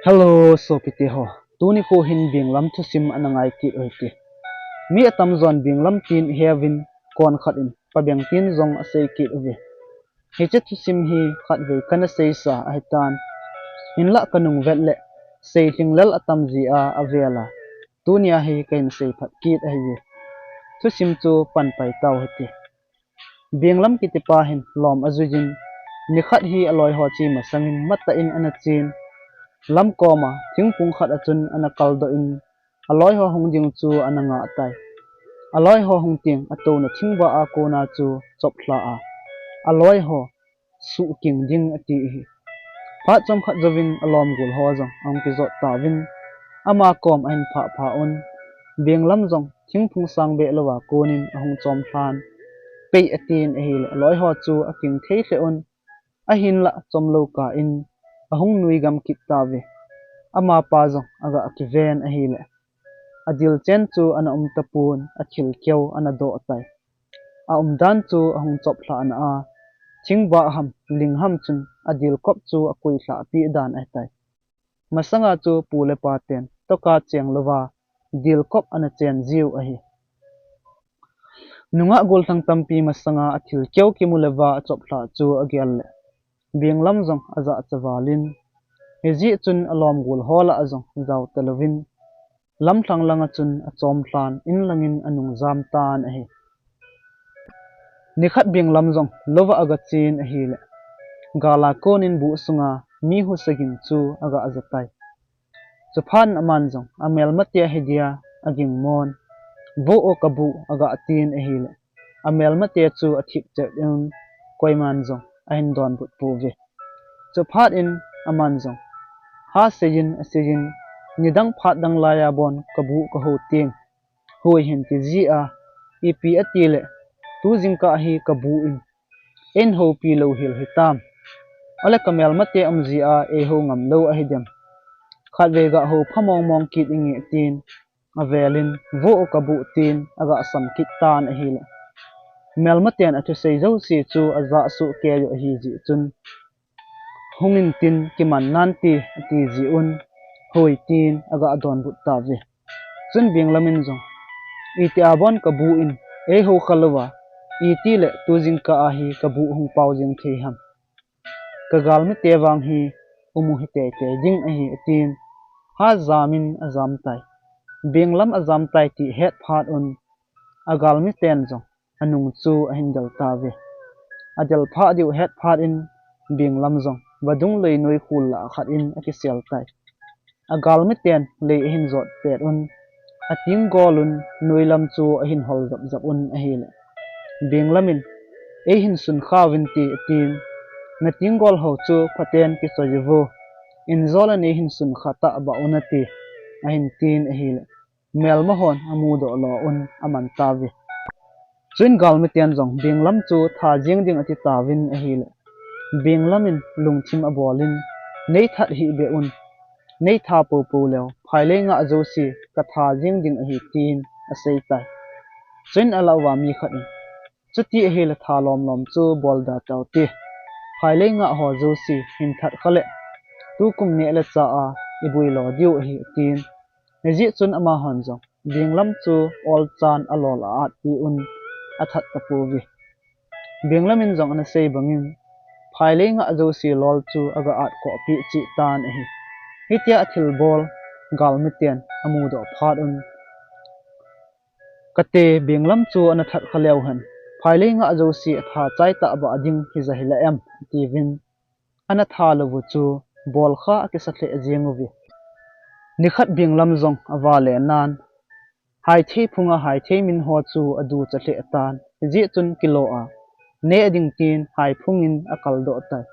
Hello, so piti ho. Tuni ko hin binglam to sim anangai ti oiti. Mi atam zon binglam tin heavin kon khat in pabeng tin zong asei ki ovi. He chet to sim hi khat ve kana sei sa ahitan. In la kanung vetle sei hinglal atam zi a avela. Tunia hi kain sei phat kit ahi. To sim chu pan pai tau hati. Binglam kiti pa hin lom azujin ni khat hi aloi ho chi masangin matta in anachin. Lam koma thingpung khat achun anakal do in aloi ho hong ding chu ananga tai aloi ho hong ting ato na thingwa a ko na chu chopla a aloi ho su king ding ati hi pha chom khat jovin alom gul ho jong ang ki zot ta win ama kom ain pha on benglam jong thingpung sang be lowa konin ahong chom hlan pe atin hi aloi ho chu aking thei hle on ahin la chom lo ka in ahong nui gam kit ta ve ama pa jong aga akiven ahile adil chen chu ana tapun athil keu ana do tai a dan chu ahong chopla ana a thingba ham lingham chun adil kop chu akoi hla pi dan ai tai masanga chu pule paten toka cheng lova dil kop ana chen jiu ahi nunga gol tang tampi masanga athil keu ki mulewa chopla chu agial le binglam jong aza chawalin hezi chun alom gul hola azong zaw talovin lam thlang langa chun achom hlan in langin anung zam tan ahi nikhat binglam jong lova aga chin ahi le gala konin bu sunga mi hu sagin chu aga azatai chuphan aman jong amel matia hedia aging mon vo o kabu aga atin ahi le amel matia chu athip cheun koiman jong ahin don but pu ve chuphat in aman jong ha sejin asejin nidang phat dang laya bon kabu ka ho ting hoi hin ti ji a ipi atile tu jingka hi kabu in en ho pi lo hil hitam ala kamel mate amji a e ho ngam lo a hidem khatwe ga ho phamong mong kit ingi tin avelin vo kabu tin aga asam kit tan a hile mel maten athu sei zo si chu aza su ke yo hi ji chun hungin tin kiman nanti ati ji un hoi tin aga adon but ta ve chun binglamin jong iti abon kabu in e ho khalwa iti le tujing ka ahi kabu hung pau jing the ham kagal mi tewang hi umu hi te ding ahi atin ha zamin azam tai binglam azam tai ti het phat un agal mi ten jong anung chu ahindal ta ve adel pha diu het phat in binglam jong badung lei noi khul la khat in akisel tai agal mi ten le hin zot pet un ating golun noilam chu ahin hol zap un ahile binglamin e hin sun khawin ti atin na tingol ho chu phaten ki sojivo in zola ne hin sun khata ba unati ahin tin ahile mel mahon amu do lo un aman tawi chuin gal mi ten jong binglam chu tha jing ding ati tawin ahile binglamin lungchim abolin nei that hi be un nei tha po lew phaile nga ajosi ka tha jing ding ahi tin asei tai chuin alawa mi khat chuti ahile tha lom chu bolda tawti phaile nga ho josi hin that khale tu kum ne la cha a ibui lo diu hi tin neji chun ama hon jong binglam chu ol chan alol a ti un athat tapu vi binglamin jong ana sei bangin phaile nga josi lol chu aga at ko pi chi tan hi hitia athil bol galmitian amu do phat un kate binglam chu ana that khalew han phaile nga josi tha chai ta ba ding hi zahila em tivin ana tha lowu chu bol kha ke sathle ajengovi nikhat binglam jong awale nan hai the phunga hai the min ho chu adu chahle tan ji chun kilo a ne ading tin hai phungin akal do tai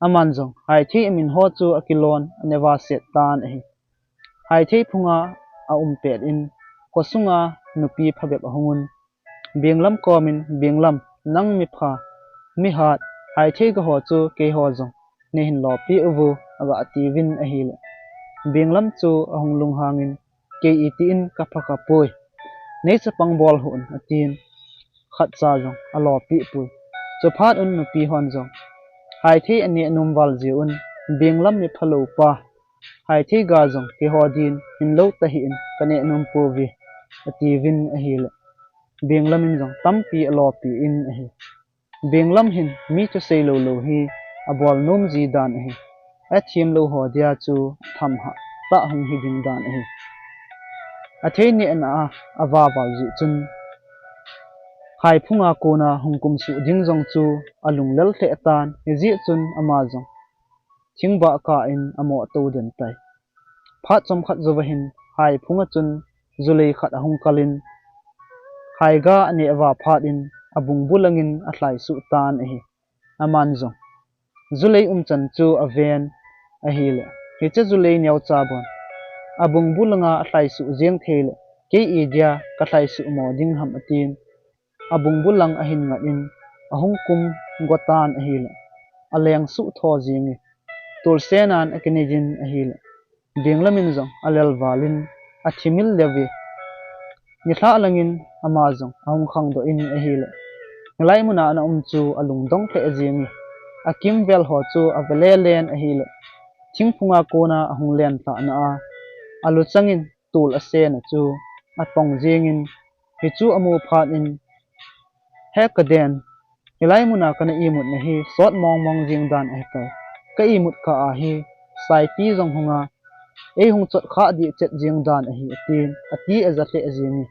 aman jong hai the min ho chu akilon anewa set tan hi hai the phunga a umpet in kosunga nupi phabep ahungun binglam komin binglam nang mi pha mi hat hai the ga ho chu ke ho jong ne hin lo pi uvu aga ativin ahile binglam chu ahung lung hangin ke itin ka phaka poi nei chapang bol hun atin khat cha jong alo pi pu chophat un nupi hon jong hai the ani numwal ji un binglam mi phalo pa hai thei ga jong ki hodin in lo ta hi in kane num pu vi ati vin a hi le benglam in jong tampi alo pi in a hi benglam hin mi chu sei lo lo hi abol nom ji dan a hi a thim lo ho dia chu tham ha ta hung hi ding dan a hi a thei ni an a awa wal ji chun hai phunga kona hungkum su ding jong chu alung lel the tan hi ji chun ama jong thingba ka in amo to den tai phat chom khat zo hin hai phunga chun zulei khat ahung kalin hai ga ani awa phat in abung bulangin a hlai su tan a hi aman jong zulei chan chu aven a hi le hi cha zulei nyau cha bon abung bulanga a hlai su jeng thele ke i dia ka hlai su mo ding ham atin abung bulang a hin ngat in ahung kum gotan a hi le aleng su tho jingi tul senan akinijin a hi le benglamin jong alel walin athimil lewe ni thla langin ama jong ahung khang do in a hi le nglai muna na chu alung dong the jingi akim vel ho chu avele len a hi le thingphunga kona ahung len ta na a alu changin tul ase na chu atong jingin hi chu amu phat in hekaden nglai muna kana imut na hi sot mong mong jing dan a kai ka imut ka a hi sai pi jong hunga e hung chot kha di chet jing dan a hi atin ati azatle ajini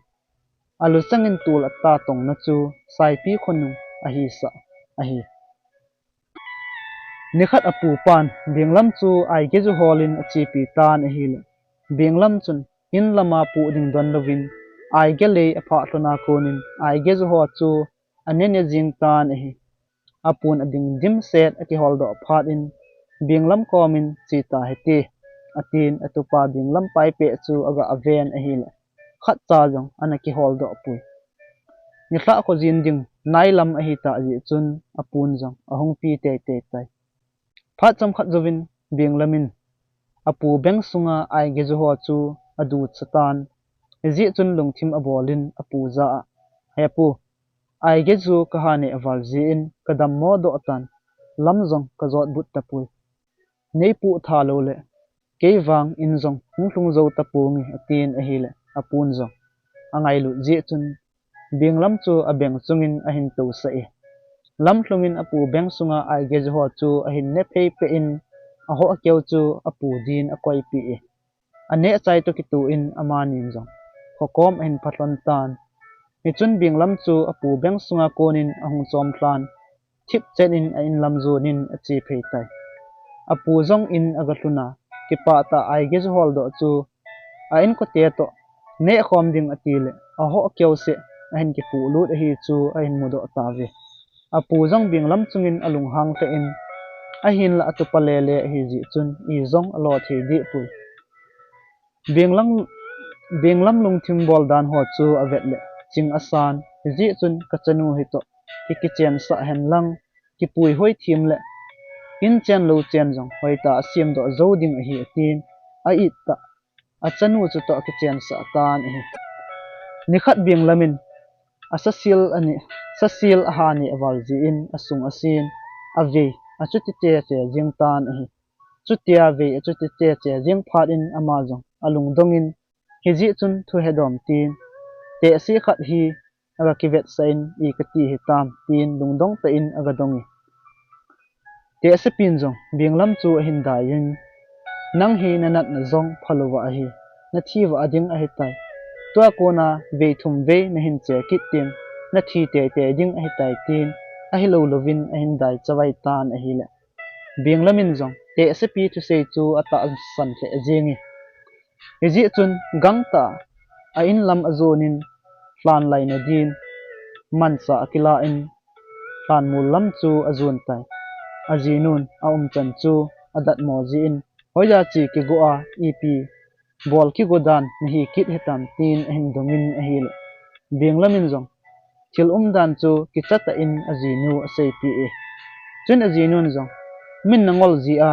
alu changin tul atta tong na chu sai pi khonu a hi sa a hi nikhat apu pan benglam chu ai ge ju holin achi pi tan a hi le benglam chun in lama pu ding don lovin ai ge le apha tlona konin ai ge ju ho chu anene jing tan a hi apun ading dim set ati hol do phat in benglam komin chi ta heti atin atupa benglam pai pe chu aga aven a hi le khat cha jong anaki hol do pui ni thla ko jin ding nailam a hi ta ji chun apun jong ahung pi te te tai phat chom khat jovin benglamin apu beng sunga ai ge jo ho chu adu chatan ji chun lungthim abolin apu za hepu ai ge ju ka ha ne awal ji in kadam mo do tan lam jong ka jot but tapui nei pu tha lo le ke wang in jong hung zo tapu ngi atin a hi le apun jong angai lu ji chun benglam chu abeng chungin a hin to sa e lam hlungin apu beng sunga ai ge jo ho chu a hin ne phei pe in a ho akeu chu apu din a koi pi e ane chai to ki tu in amanin jong khokom a hin phatlon tan ni chun benglam chu apu beng sunga konin ahung chom thlan thip chen in a in lam zonin a chi phei tai apu jong in aga hluna ki pa ta ai ge jo hol do chu a in ko te to ne khom ding atile a ho akeu se a hin ki pu lut a hi chu a hin mudo ta ve apu jong benglam chungin alung hang te in a hin la atupa lele hi ji chun I jong alo the di pu benglam lungthim bol dan ho chu avet le ching asan ji chun kachanu hi to ki kichen sa hen lang ki pui hoi thim le in chen lo chen jong hoi ta sim do zo ding hi atin a it ta achanu chu to kichen sa tan hi nikhat benglamin asasil ani sasil ahani awal ji in asung asin ave achuti che che jing tan hi chutia ve achuti che che jing phat in amazon alung dongin hiji chun thu hedom tin te si khat hi aga kivet sain I kati hitam tin lungdong ta in aga dongi te se pin jong benglam chu hin da yin nang hi nanat na jong phalowa hi na thiwa ading a hitai tua kona ve thum ve na hin che kit tin na thi te te ding a hitai tin a hi lo lovin a hin dai chawai tan a hi le benglamin jong te se pi thu sei chu ata san hle jingi ji chun gangta a in lam azonin plan lai na din mansa akila in plan mulam chu azun tai ajinun a chan chu adat moji in hoya chi ki go a ep bol ki godan nahi kit hetam tin hin dongin a hi le benglamin jong thil dan chu ki chata in ajinu asei pi e chun ajinun jong min nangol ji a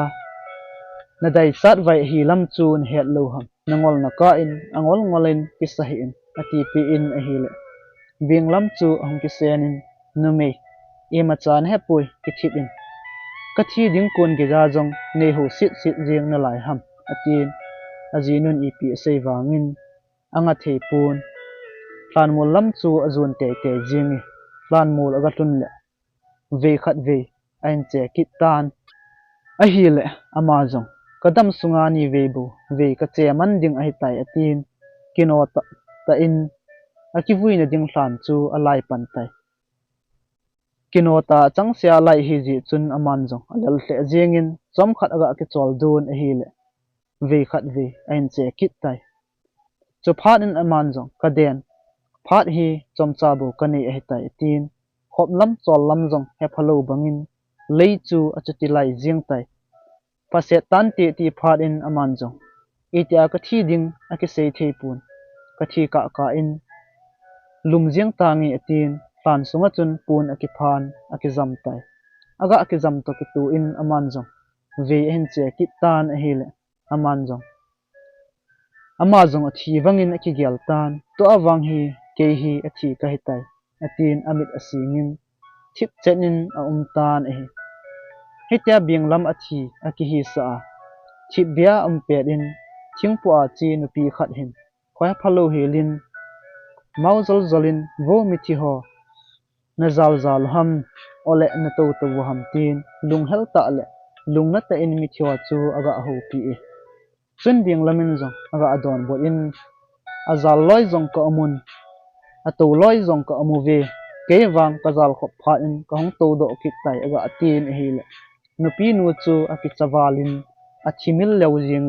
na dai sat vai hi lam chu n het lo ham nangol na ka in angol ngolin ki sahi in ati pi in a hi le benglam chu hong ki senin nume e ma chan he pui ki thip in ka thi ding kon ge ja jong nei ho sit sit jeng na lai ham atin azinun ipi sei wangin anga theipun tlan mul lam chu azun te te jingi tlan mul aga tlun le ve khat ve ain che kit tan a hi le amazong kadam sunga ni vebu ve ka che man ding ai tai atin kino ta in akivui na ding tlan chu alai pan tai kino ta changsia lai hi ji chun amanjong alal hle jengin chom khat aga ke chol dun a hi le ve khat ve ain che kit tai chu phat in amanjong ka den phat hi chom cha bu ka nei ai tai tin khop lam chol lam jong he phalo bangin lei chu achuti lai jing tai paset tan ti phat in amanjong itia ka thi ding ake sei theipun ka thi ka in lum jing tangi atin tlan sunga chun pun ake phan ake zam tai aga ake zam to ki tu in amanjong ve hen che kit tan a hi le amazong athi wangin ake gyal tan to awang hi ke hi athi ka hi tai atin amit asingin thip chenin a tan a hi hetia binglam athi ake hi sa thip bia pet in thingpu a chi nupi khat hin khoi phalo helin mau zolin vo mithi ho na zal ham ole na to ham tin lung hel ta le lung na ta in mithi wa chu aga ho pi e chun binglamin zong aga adon bo in azal loi zong ka amun ato loi zong ka amu ve ke wang ka zal khop pha in ka hong to do ki tai aga atin hi le nupi nu chu aki chawalin athimil lew jing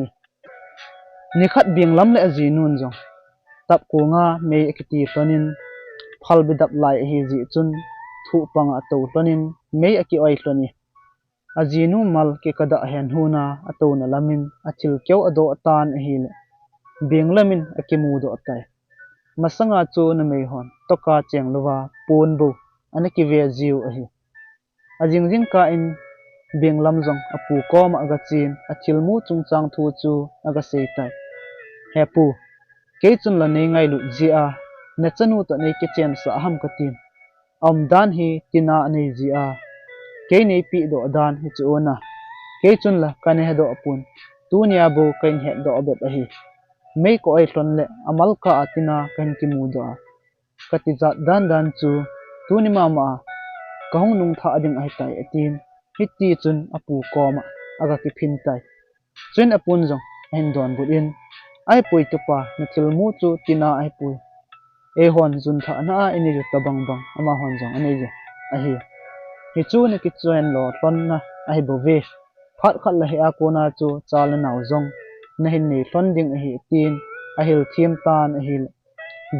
ni khat binglam le aji nun zong tap ko nga me ekiti tonin phal bidap lai hi ji chun thu pang ato tonin me aki oi toni ajinu mal ke kada hen huna ato na lamin achil keu ado atan hi le binglamin akimu do tai masanga chu na me hon toka cheng lowa pon bu anaki ve jiu a hi ajing ka in binglam zong apu kom aga chin achilmu chungchang thu chu aga sei tai hepu ke chun la nei ngai lu ji a na chanu to nei ke chen sa ham ka tin dan hi tina nei ji a ke nei pi do dan hi chu na ke chun la kan he do apun tu nia bo kan he do bet a hi mei ko ai hlon le amal ka atina kan ki mu do kati zat dan chu tu ni mama ka hong nung tha ading ai tai atin hiti chun apu koma aga ki phin tai chun apun jong hen don budin ai pui tu pa na thilmu chu tina ai pui e hon jun tha na ini ju tabang bang ama hon jong ani je a hi hi chu ne ki chuen lo hlon na ai bo ve phat khat la he a ko na chu chal na naw jong na hin ni hlon ding a hi tin a hil thiam tan a hil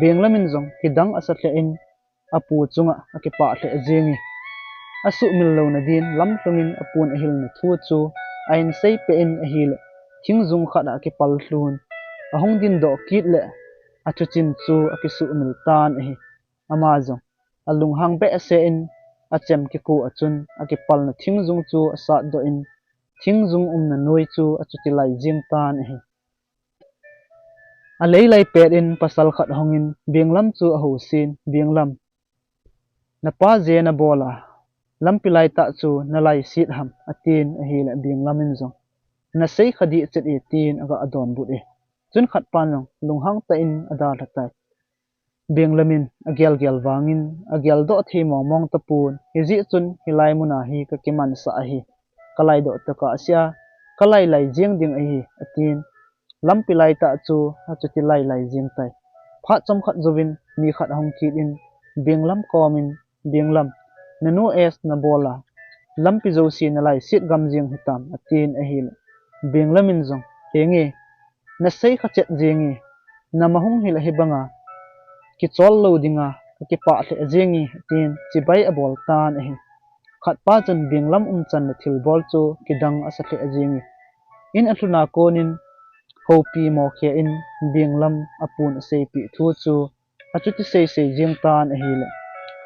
benglamin jong hidang asa tle in apu chunga aki pa tle jingi asu mil lo na din lam hlungin apun a hil na thu chu ain sei pe in a hil thing zung khada ki pal hlun a hong din do kit le a chuchin chu aki su mil tan a hi amazong alung hang be ase in a chem ki ku achun aki pal na thing zung chu asa do in thing zung na noi chu a chuti lai jing tan a hi a leilai pet in pasal khat hongin binglam chu a ho sin binglam na pa je na bola lampilai ta chu na lai sit ham atin a hi la binglamin zong na sei khadi chet e tin aga adon but e chun khat panong lunghang ta in ada thatai binglamin agel wangin agel do the mong ta pun hiji chun hilai muna hi ka kiman sa a hi kalai do ta ka sia kalai lai jeng ding a hi atin lampilai ta chu achuti lai jing tai pha chom khat zovin mi khat hong ki in binglam komin binglam nanu es na bola lampi zo si na lai sit gam jing hitam atin a hil binglamin zong henge na sei khachet jingi na mahung hil hi banga ki chol lo dinga ki pa the jingi tin chibai a bol tan a hi khat pa chan binglam chan na thil bol chu kidang asa the jingi in athuna konin hopi mo khe in binglam apun sei pi thu chu achuti sei jing tan a hi le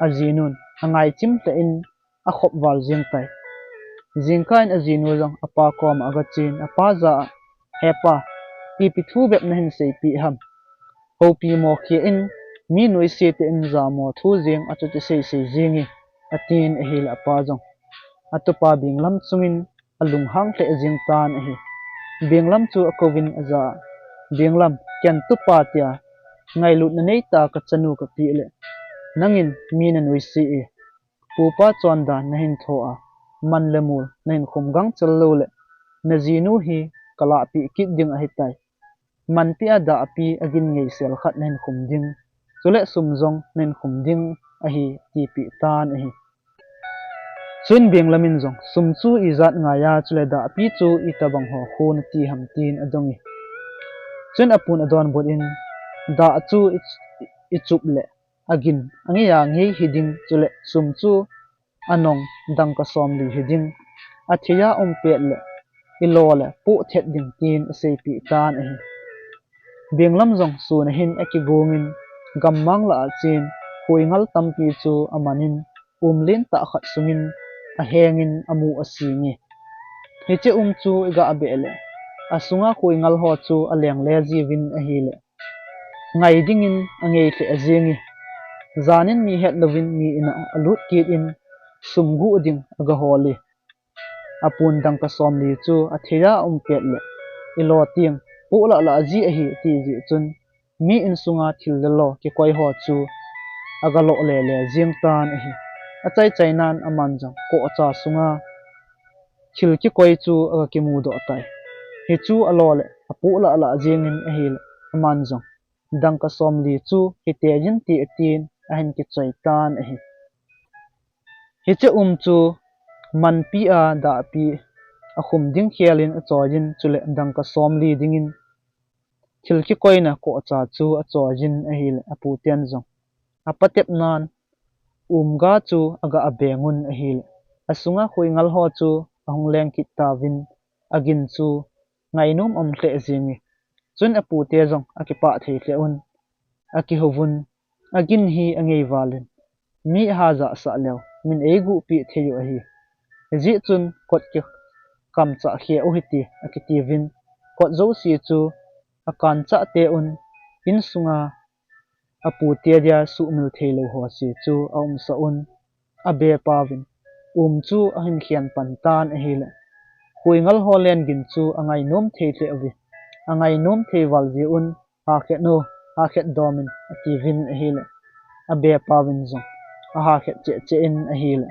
ajinun angai chim ta in a khop wal jing tai jingkain ajinu jong apa kom aga chin apa za hepa pi thu bep na hin sei pi ham hopi mo khe in mi noi se te in za mo thu jing achuti sei jingi atin a hi la apa jong atupa binglam chungin alung hang hle jing tan a hi Benglam chu akovin aza Benglam kian tu patia ngai lut na nei ta ka chanu ka pi le nangin min an wisi e pupa chonda na hin tho a man lemul na hin khumgang challo le na zinu hi kala pi kit ding a hitai man pi ada api agin ngei sel khat na hin khum ding chule sumjong na hin khum ding a hi ti pi tan a hi chun Benglamin jong sumchu izat nga ya chule da pi chu itabang ho khun ti hamtin adongi chun apun adon bodin da chu ichup le agin angiya ngei hiding chule sumchu anong dangka somli hiding athia pet le ilole pu thet ding tin asepi tan a hi Benglam jong su na hin akigongin gammang la chin huingal tampi chu amanin umlin ta khat sungin a hengin amu asingi hiche chu iga abele asunga huingal ho chu aleng le jiwin a hile ngai dingin angei the ajengi zanin mi het lovin mi ina alut kit in sumgu ding aga holi apun dangka somli chu athia pet le ilo tiang pula la ji a hi ti ji chun mi in sunga thil lo ki koi ho chu aga lo le le jing tan a hi achai chainan aman jang ko acha sunga thil ki koi chu aga ki mu do tai hi chu alo le apula la jing in a hi aman jang dangka somli chu hi te jin ti atin a hin ki chai tan a hi hi che chu man pi a da pi a khum ding khialin a chojin chule dangka somli dingin thilki koina ko cha chu a chojin a hil apu tian jong apatep nan ga chu aga abengun a hil asunga huingal ho chu ahung leng ki tawin agin chu ngainum hle jingi chun apu te jong akipa thei hle un aki hovun agin hi angei walin mi haza sa lew min egu pi theyu a hi ji chun kot ki kam cha khia o hiti akitivin kot zo si chu akan cha te un in sunga apu te dia su mil thelo ho si chu sa un abe pawin chu ahin khian pantan a hile huingal holen gin chu angai nom thei the awi angai nom thei wal ji un ha khet no ha khet domin ativin a hile abe pawin zong a ha khet che in a hile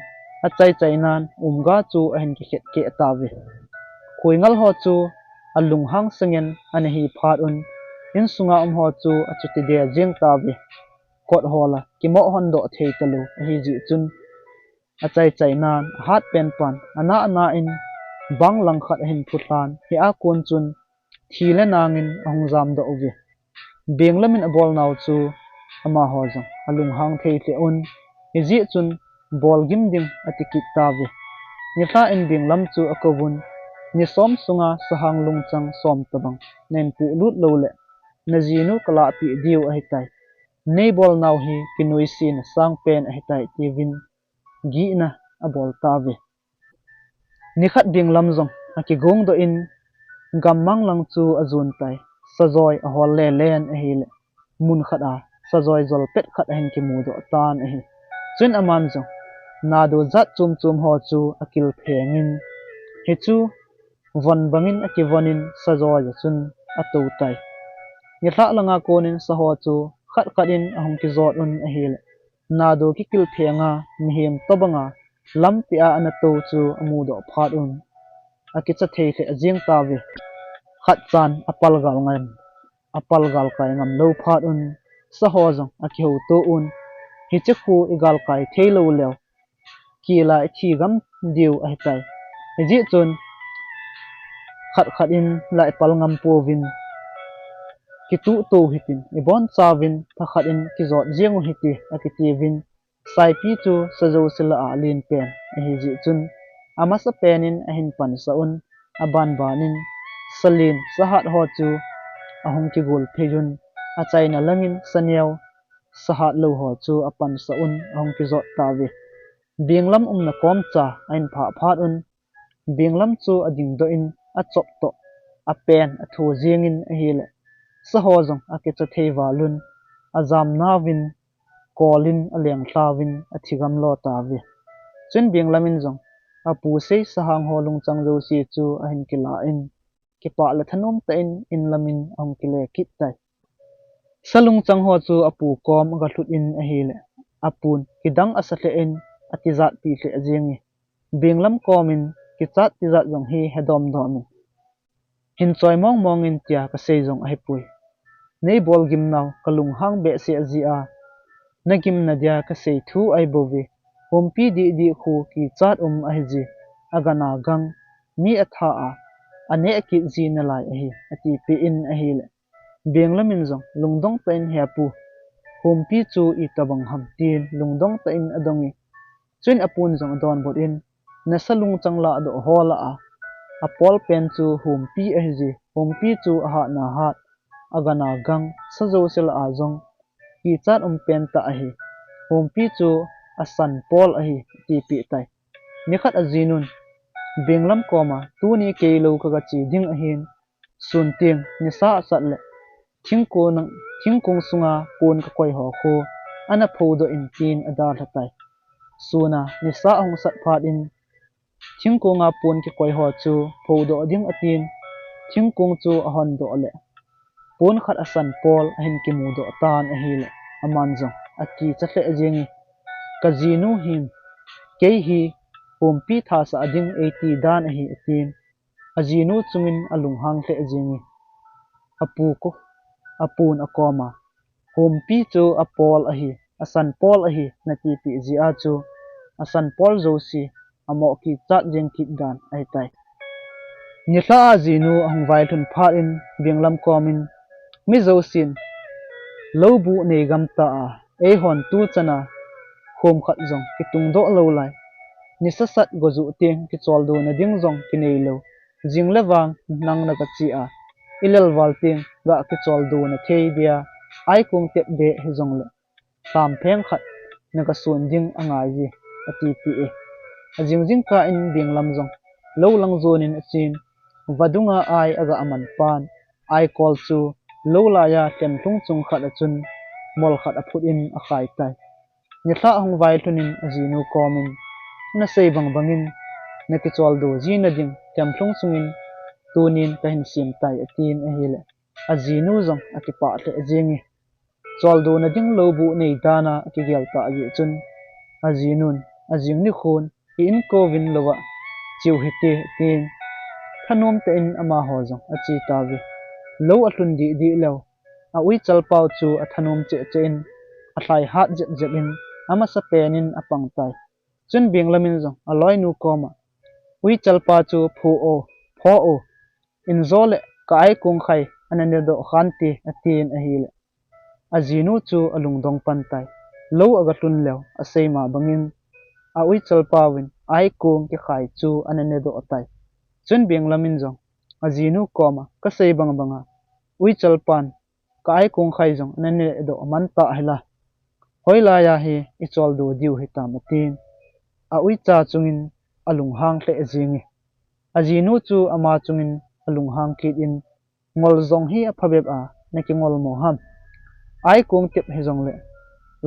achai chainan ga chu ahin ki khet ke tawi huingal ho chu alung hang sengen anahi phat un in sunga ho chu achuti de jing tawi kot hola kimo hondo thei talu hi ji chun achai chainan hat pen pan ana in bang lang khat hin phutlan hi a kon chun thile nangin angjam do ovi Benglamin abol naw chu ama ho jang alung hang thei the un hi ji chun bol gim ding atikit tawi ni tha in Benglam chu akowun ni som sunga sahang lungchang som tabang nen pu lut lo le na jinu kala pi diu a hitai nei bol naw hi kinoi sin sang pen a hitai tivin gi na abol tawi ni khat Benglam jong akigong do in gammang lang chu azun tai sajoi a hol le len a hile mun khat a sajoi zol pet khat a hin ki mu do tan a hi chun aman jong na do zat chum ho chu akil phengin hi chu von bangin akivonin sajoi chun atu tai ni tha langa konin saho chu khat in ahong ki zot un a hile na do ki kil phenga mihem tobanga lampia anato chu amu do phat un akicha thei the ajing tawi khat chan apal gal kai ngam lo phat un saho jong aki ho to un hi che khu igal kai theilo lew ki la thi gam diu a tai ji chun khat in la pal ngam povin ki tu to hitin ibon chawin thakhat in ki zot jeng hiti akitivin sai pi chu sajo sila a lin pen hi ji chun amasa penin ahin pan saun aban banin salin sahat ho chu ahong ki gol phejun achai na langin saniaw sahat lo ho chu apan saun ahong ki zot tawi Benglam na kom cha ain phat un Benglam chu ading do in a chop to a pen a thu jengin a hile saho jong akicha thei walun azam nawin kolin aleng tlawin athigam lo tawi chun Benglamin jong apu sei sahang holung changjo si chu ahin kila in ki pa la thanom ta in lamin ong ki le kit tai salung chang ho chu apu kom ga thlut in a hi le apun ki dang asatle in atizat pi tle ajingi binglam komin ki chat tizat jong hi hedom domin hin choi mong in tia ka sei jong a hi pui nei bol gim naw kalung hang be se azia nagim na dia ka sei thu ai bowi hompi di khu ki chat a hi ji agana gang mi atha a ane ki ji na lai a hi ati pi in a hi le benglamin jong lungdong ta in hepu hompi chu I tabang ham tin lungdong ta in adongi chuin apun jong don bot in na salung changla do hola a apol pen chu hompi a hi ji hompi chu a ha na hat agana gang sajo sel a jong ki chat pen ta a hi hompi chu a san pol a hi ti pi tai nikhat ajinun benglam koma tu ni keilo ka chi ding a hin sun ting ni sa sat le thingkung sunga pon ka koi ho kho ana phodo in tin adar hatai suna ni sa hong sat phat in thingkunga pon ki koi ho chu phodo ding atin thingkung chu a hon do le pon khat asan pol a hin ki mu do tan a hi le aman jong aki chatle ajing kazinu him ke hi pompi tha sa ading 80 dan a hi atin ajinu chungin alung hang hle ajing apu ko apun akoma hompi chu apol a hi asan pol a hi na ti pi ji a chu asan pol zo si amo ki chat jeng kit gan ai tai ni hla ajinu hong vai thun pha in binglam komin mi zo sin lobu nei gam ta a e hon tu chana khom khat jong ki tung do lo lai ni sa sat gozu teng ki chol do na ding jong ki nei lo jing lewang nang na ka chi a ilal wal teng ga ki chol do na thei dia ai kung tep de he jong le tam pheng khat na ka sun ding anga ji ati pi e ajing ka in binglam jong lo lang zonin achin vadunga ai aga aman pan ai kol chu lo la ya tem tung chung khat achun mol khat a phut in a khai tai ni thla hong vai thunin ajinu komin na sei bangin na ki chol do ji na ding tem tung chungin tunin ka hin sim tai atin a hi le ajinu jong atipa tle ajingi chol do na ding lo bu nei dana ki gel ta ji chun ajinun ajing ni khun in kovin lowa chiu hite tin thanom te in ama ho jong achi ta vi lo atlun di lo a ui chal pau chu a thanom che in a thlai hat je in ama sa penin apang tai chun binglamin jong aloi nu koma ui chal pa chu pho o in zole ka ai kung khai anane do khanti atin a hi le ajinu chu alung dong pan tai lo aga tlun lew a seima bangin a ui chal pawin ai kung ki khai chu anane do tai chun binglamin jong ajinu koma ka sei banga ui chal pan ka ai kung khai jong anane do man ta hela hoila ya hi I chol do diu hi ta matin a ui cha chungin alung hang hle ajingi ajinu chu ama chungin alung hang kit in ngol zong hi a phabeb a naki ngol mo ham ai kung tep he jong le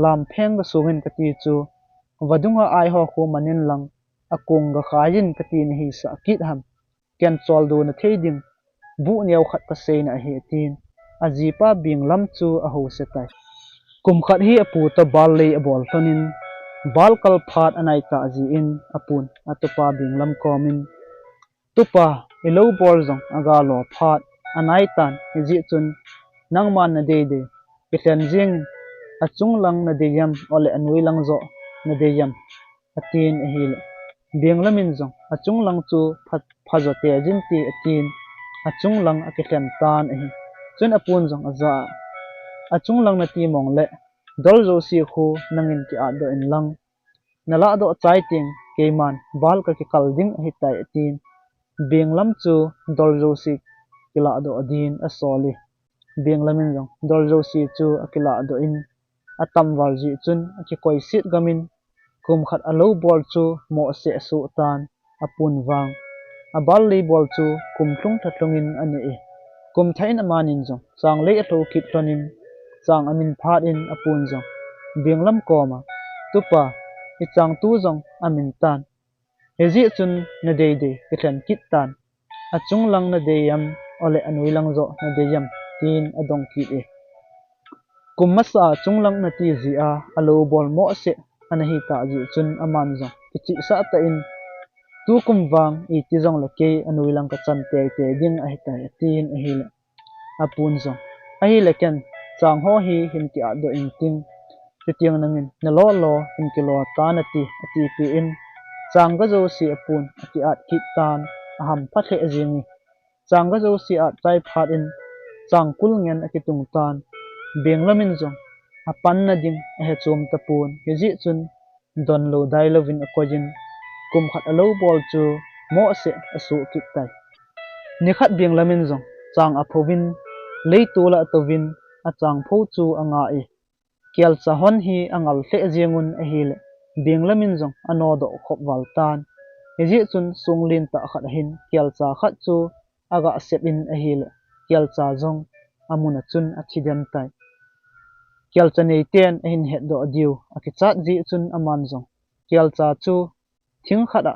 lam pheng ga sungin ka ti chu vadunga ai ho kho manin lang akung ga khayin ka ti ni hi sa kit ham ken chol do na theiding bu niaw khat ka sei na hi tin aji pa binglam chu a ho se tai kum khat hi apu ta bal lei a bol tonin bal kal phat anai ta ji in apun atupa binglam komin tupa ilo bol jong aga lo phat anai tan ji chun nangman na de ki hlen jing achung lang na de yam ole anui lang zo na de yam atin a hi le binglamin jong achung lang chu phazo te jin ti atin achung lang a ki hlen tan a hi chun apun jong aza achung lang na ti mong le dol zo si khu nangin ki a do in lang nala do chai ting keiman bal ka ki kal ding hi tai atin binglam chu dol zo si kila do adin asoli binglamin jong dol zo si chu akila do in atam wal ji chun ki koi sit gamin kum khat alo bol chu mo se su tan apun wang abal le bol chu kum tlung thatlungin ani e kum thain amanin jong chang le atho kit tonin chang amin phat in apun jong binglam koma tupa I chang tu jong amin tan heji chun na de ki thlen kit tan achung lang na de yam ole anui lang zo na deyam tin adong ki e kummasa chunglang na ti zia alo bol mo se anahi ta ji chun aman zo kichi sa ta in tu kumwang I ti zong la ke anui lang ka chan te te ding a hitai tin a hila apun zo a hila ken chang ho hi hin ti a do in ting tiang nangin na lo in kilo ta na ti ati pi in chang ga zo si apun ati at ki tan aham phathe ajingi chang ga zo si at chai phat in chang kul ngen akitung tan benglamin zo apan na ding a he chom tapun hiji chun don lo dai lovin akojin kum khat alo bol chu mo se asu ki tai ni khat benglamin zo chang aphovin leitula tovin a chang pho chu anga e kial cha hon hi angal hle jingun a hil benglamin zo ano do khop wal tan hiji chun sunglin ta khat hin kial cha khat chu aga sep in a hil kial cha zong amuna chun a thidem tai kial cha nei ten a hin het do diu a ki chat ji chun aman zong kial cha chu thing khada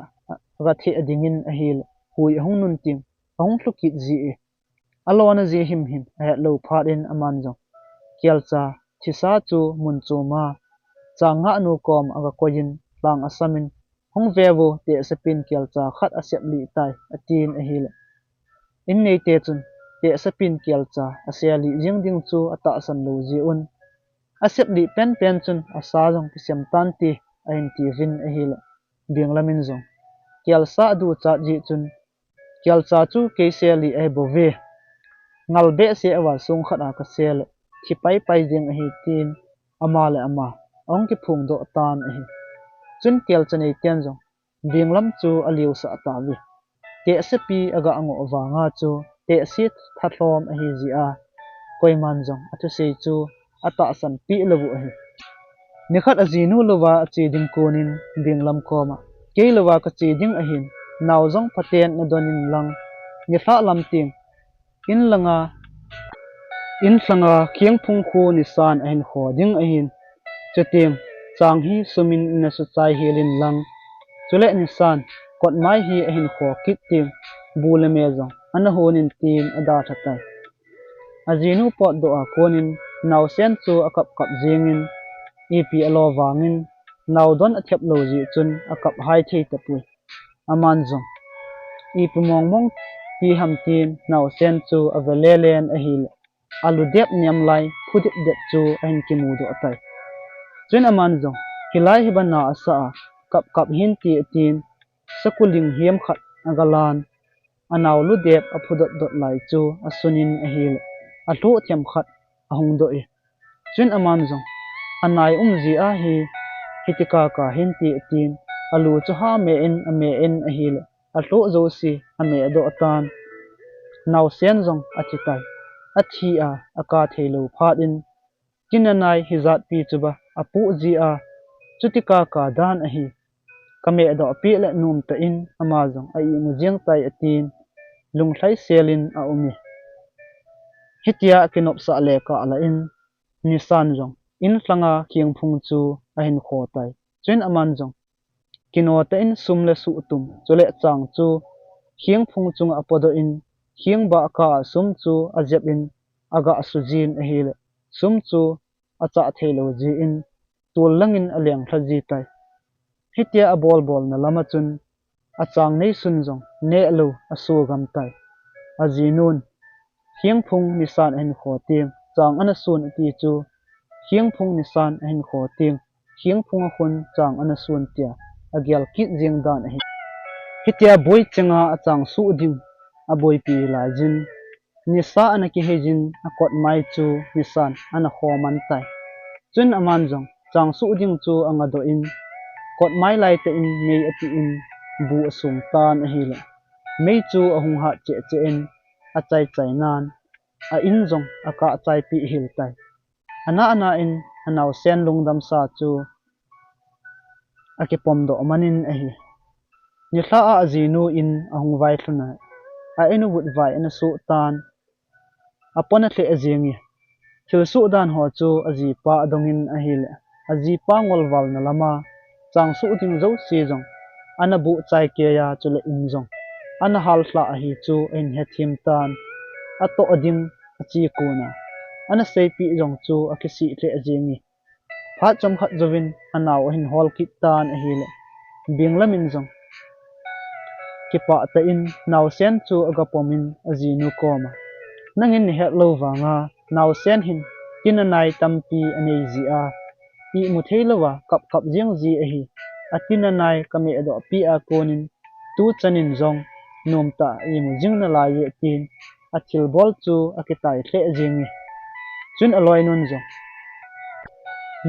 ga the adingin a hil hui hong nun ting hong thluki ji e alona ji him a het lo phat in aman zong kial cha thisa chu mun chu ma changa nu kom aga koin tlang asamin hong vevo te sapin kial cha khat asep li tai atin a hil in nei te chun te sapin kial cha asia li jing ding chu ata san lo ji un asep li pen chun asa jong ki sem tan ti a in ti vin a hil benglamin zong kial sa du cha ji chun kial cha chu ke se li ai bo ve ngal be se awa sung khata ka sel thi pai ding a hi tin ama ong ki phung do tan a hi chun kial chanei tian zong benglam chu aliu sa ta wi te sepi aga ango wanga chu te sit thathlom a hi ji a koiman zong athu sei chu ata san pi lobu a hi nikhat azinu lowa chi ding konin benglam koma ke lowa ka chi ding a hin naw zong phaten na donin lang ni thla lam ting in sanga khiang phung khu ni san a hin kho ding a hin chating chang hi sumin na su chai helin lang chule ni san kot mai hi a hin kho kit ting bule me zong ana honin tin ada thatai azinu pot do a konin naw sen chu akap jingin ep alo wangin naw don athep lo ji chun akap hai thei tapui aman zong ep mong ti ham tin naw sen chu avelelen a hil alu dep nyam lai phudip det chu ain ki mu do tai chun aman zong hilai hi bana asa kap hin ti tin sakuling hiam khat agalan anaw lu dep aphudot dot lai chu asunin a hil a hlo thiam khat ahung do e chun aman zong anai ji a hi hitika ka hin ti tin alu chu ha me en a hil a hlo zo si a me do tan naw sen zong achitai athi a aka thelo phat in kinanai hizat pi chuba apu ji a chutika ka dan a hi kame do pi le num ta in ama zong ai mu jeng tai atin lungthlai selin a umi hitia kinop sa le ka ala in nisan zong in tlanga khiang phung chu a hin kho tai chen aman zong kino ta in sum le su tum chole chang chu khiang phung chung apodo in khiang ba ka sum chu ajep in aga sujin a hil sum chu acha thelo ji in tul langin aleng thaji tai hitia a bol na lama chun achang nei sun zong ne lo asu gam tai ajinun khiang phung nisan hin kho ting chang ana sun ti chu khiang phung nisan hin kho ting khiang phung khun chang ana sun tia agyal kit jing dan hi hitia boi chenga achang su ding a boi pi la jin nisa ana ki hejin akot mai chu nisan ana khoman tai chun aman jong chang su ding chu anga do in kot mai lai te in mei ati in bu asung tan a hila mei chu ahung ha che in a chai nan a in zong aka chai pi hil tai ana in anaw sen lungdam sa chu akipom do manin a hi ni thla a azinu in ahung vai thluna a enu wut vai ana su tan apona tle azingi thil su dan ho chu aji pa adongin a hil aji pa ngol wal na lama chang su ding zo si jong ana bu chai ke ya chule in jong ana hal thla a hi chu in he thim tan ato ading achi kuna ana sepi jong chu akisi tle ajingi phat chom khat jovin anaw hin hol kit tan a hi le binglamin jong kipa ta in naw sen chu aga pomin ajinu koma nangin ni het lo wanga naw sen hin tinanai tampi anei ji a I mu theilowa kap jing ji a hi atinanai kame ado pi a konin tu chanin jong nomta I mu jing na la ye tin athil bol chu akitai hle jingi chun aloi nun jong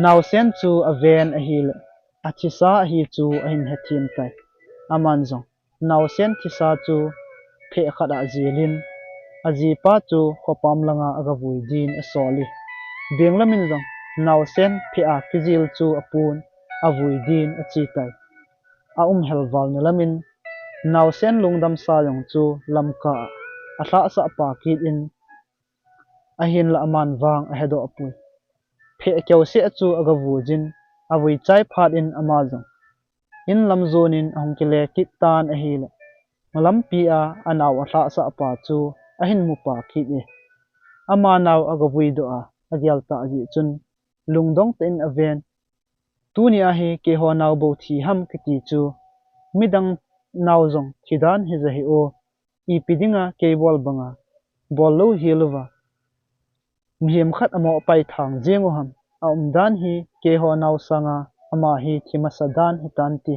naw sen chu aven a hi le achisa a hi chu a hin hathim tai aman jong naw sen thisa chu phe khada jilin aji pa chu khopam langa aga vui din a soli benglamin jong naw sen phe a kizil chu apun a vui din a chi tai a helwal na lamin naw sen lungdam sa yong chu lamka a thla sa pa kit in a hin la aman wang a hedo apui phe kyau se chu aga vujin a vui chai phat in ama jong in lamzonin hongkile kit tan a hi la malam pi a anaw a thla sa pa chu a hin mu pa kit e ama naw aga vui do a agyal ta ji chun lungdong ten aven tu ni a hi ke ho naw bo thi ham kiti chu midang naw jong thidan hi za hi o I pidinga ke bol banga bol lo hilwa miem khat amo pai thang jengo ham a dan hi ke ho naw sanga ama hi thimasadan hitanti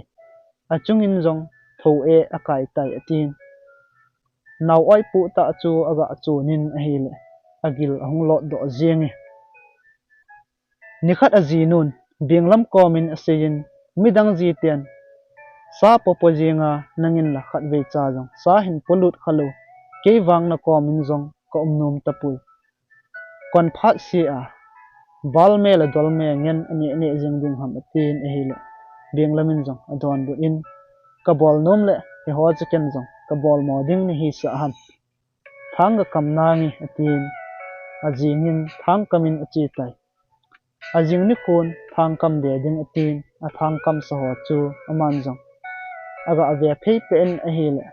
achungin jong tho e akai tai atin naw oi pu ta chu aga chunin a hi le agil ahung lot do jengi nikhat ajinun binglam komin asein midang ji ten sa popojinga nangin la khat ve cha jong sa hin polut khalo ke wang na komin jong ko umnum tapui kon phat si a balme la dolme ngen ani ani jing ding ham atin a hi le binglamin jong adon bu in ka bol nom le he ho chicken jong ka bol moding ni hi sa ham thang ga kamnangi atin ajingin thang kamin achi tai ajing ni khun thang kam de ding atin a thang kam sa ho chu aman jong aga ave phei pen a hi le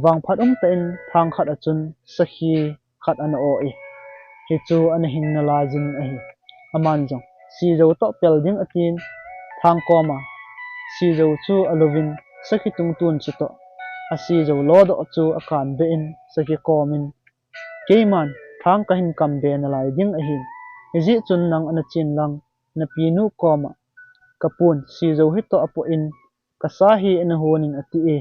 wang phat ta in thang khat achun sakhi khat an o e hi chu an hin na la jin a hi aman jong si jo to pel ding atin thang koma si jo chu alovin sakhi tung tun chu to a si jo lo do chu akan be in sakhi komin keiman thang ka hin kam be na lai ding a hi ji chun nang an chin lang na pinu koma kapun si jo hi to apo in kasahi in honin ati e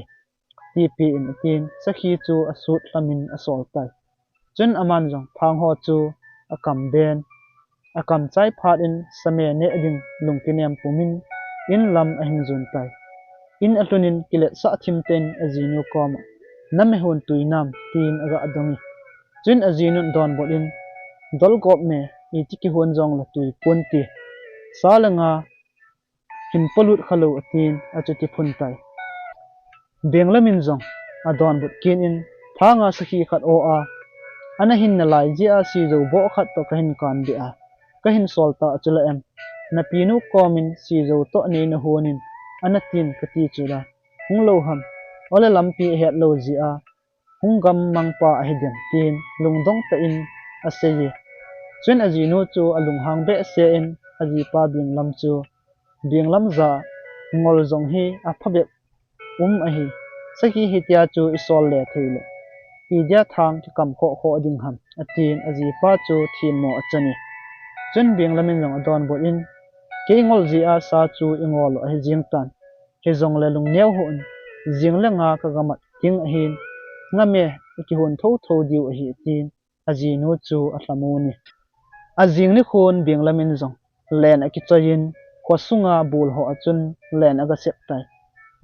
tp in atin sakhi chu asut lamin asol tai chun aman jong thang ho chu akam ben akam chai phat in same ne ading lungkinem pumin in lam a hin jun tai in atunin kilet sa thimten ajinu koma name hon tuinam tin aga adongi chun ajinun don bodin dol gop me itiki hon jong la tui punti salanga hin polut khalo atin achuti phuntai benglamin jong adon but kin in thanga sakhi khat o a ana hin na lai ji a si jo bo khat to ka hin kan bi a ka hin solta achula em na pinu komin si jo to nei na honin ana tin kati chula hung lo ham ole lampi het lo ji a hung gam mangpa a hidem tin lungdong ta in aseye chun ajinu chu alung hang be se in aji pa binglam chu binglam za ngol jong hi a phabe a hi sakhi hitia chu isol le theile idia thang ki kam kho ding ham atin aji pa chu thin mo achani chun binglamin jong adon bo in ke ngol ji a sa chu ingol a hi jing tan he jong le lung neu hun jing le nga ka gamat ting a hin ngame ki hun tho diu a hi tin aji nu chu a hlamuni ajing ni khun binglamin jong len a ki chayin khosunga bul ho achun len aga sep tai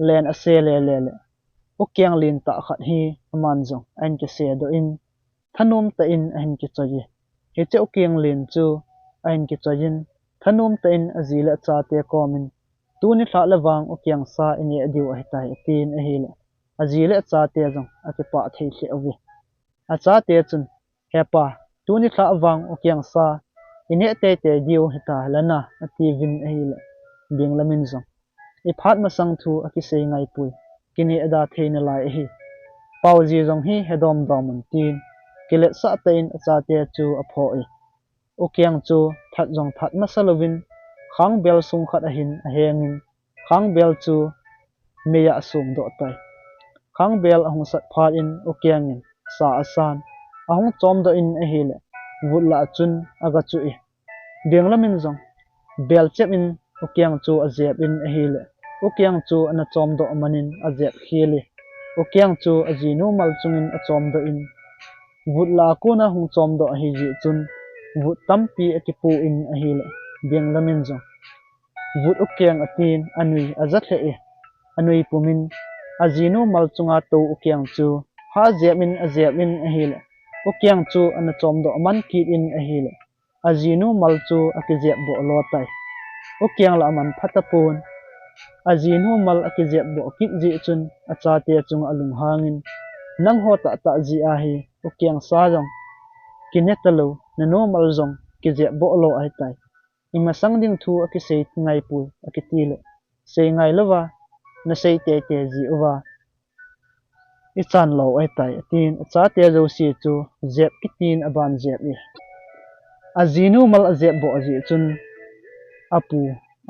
len a se le o kyang lin ta khat hi aman jong an ke se do in thanom ta in an ke chayi he che o kyang lin chu an ke chayin thanom ta in azila cha te komin tu ni thla lawang o kyang sa ini adiu a hitai tin a hi le azila cha te jong a ke pa thei hle awi a cha te chun he pa tu ni thla awang o kyang sa ini te diu hita lana ati vin a hi le binglamin jong I phat masang thu aki sei ngai pui kini ada theina lai hi pauji jong hi hedom damun tin กิเลสะเตอินอาจาเตียจูอโพเออุเกียงจูทัดจงทัดมาสลวินขังเบลซุงขัดอหินอเฮงินขังเบลจูเมียสุมโดไตขังเบลอหงสัตพาอินอุเกียงินสาอสานอหงจอมโดอินอหิเลวุลละจุนอากาจูอีเบียงละมินจงเบลเจ็บอินอุเกียงจูอเจ็บอินอหิเลอุเกียงจูอันจอมโดมันินอเจ็บฮีเลอุเกียงจูอจีนูมัลจุงินอจอมโดอินวุลละกูนะหงจอมโดอหิจิจุนวุตัมปีอกิปูอินอหิเลเบียงละมินจงวุอุเกียงอตีนอนุยอจัดเลเออนุยปุมินอจีนูมัลจุงาตูอุเกียงจูฮาเจ็บอินอเจ็บอินอหิเลอุเกียงจูอันจอมโดมันกีอินอหิเลอจีนูมัลจูอกิเจ็บบ่ลอไตอุเกียงละมันพัตปูนอจีนูมัลอกิเจ็บบ่กิจิจุนอาจาเตียจุงอลุงหางินนังโหตะตะจีอาฮีอุเกียงซาจงกินเนตะโลนโนมัลจงกิเจ็บบ่ลอไอไตอิมาสังดิงทูอกิเซยไงปุยอกิตีเลเซยไงลวะนะเซยเตเตจีอวะอิจานลอไอไตตีนอาจาเตียโจซีจูเจ็บกิตีนอบานเจ็บอีอาจีนูมัลอเจ็บบ่อจีจุนอาปู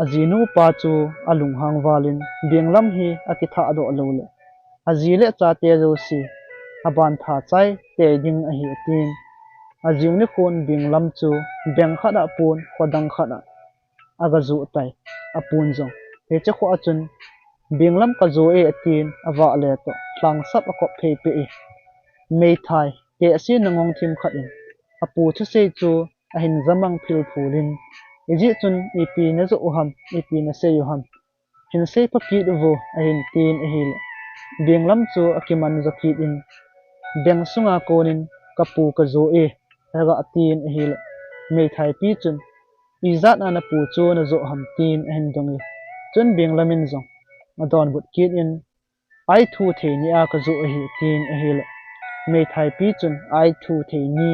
อาจีนูปาจูอลุงหางวาลินเบียงลำฮีอกิทาอโดอโลเลอาจีเลจาเตียโจซีอบานทาใจเตดิงอหิตีนอาจิงนิคุณเบียงลำจูเบียงขัดอาปูนขวดังขัดอากาจูไตอาปูนจงเฮจขวาจุนเบียงลำกาจูเอตีนอวะเลโตหลังซับอากบเพย์เปย์เมย์ไทยเกษีนงงทีมขัดอินอาปูทุเซจูอหินจมังพิลพูลินอีจิจุนอีปีนจูอุฮัมอีปีนเซยุฮัมหินเซปกีดโวอหินตีนอหิลเบียงลำจูอากิมันจักีดอินเบียงสุงอาโกนินกาปูกาจูเอแล้วก็ตีนเฮลเมย์ไทยปีจุนอีจัดอันปูจูนโจหัมตีนเห็นตรงนี้จนเบียงละมินจงมาดอนบุตรคิดอินไอทูเทนีอากาจูเฮตีนเฮลเมย์ไทยปีจุนไอทูเทนี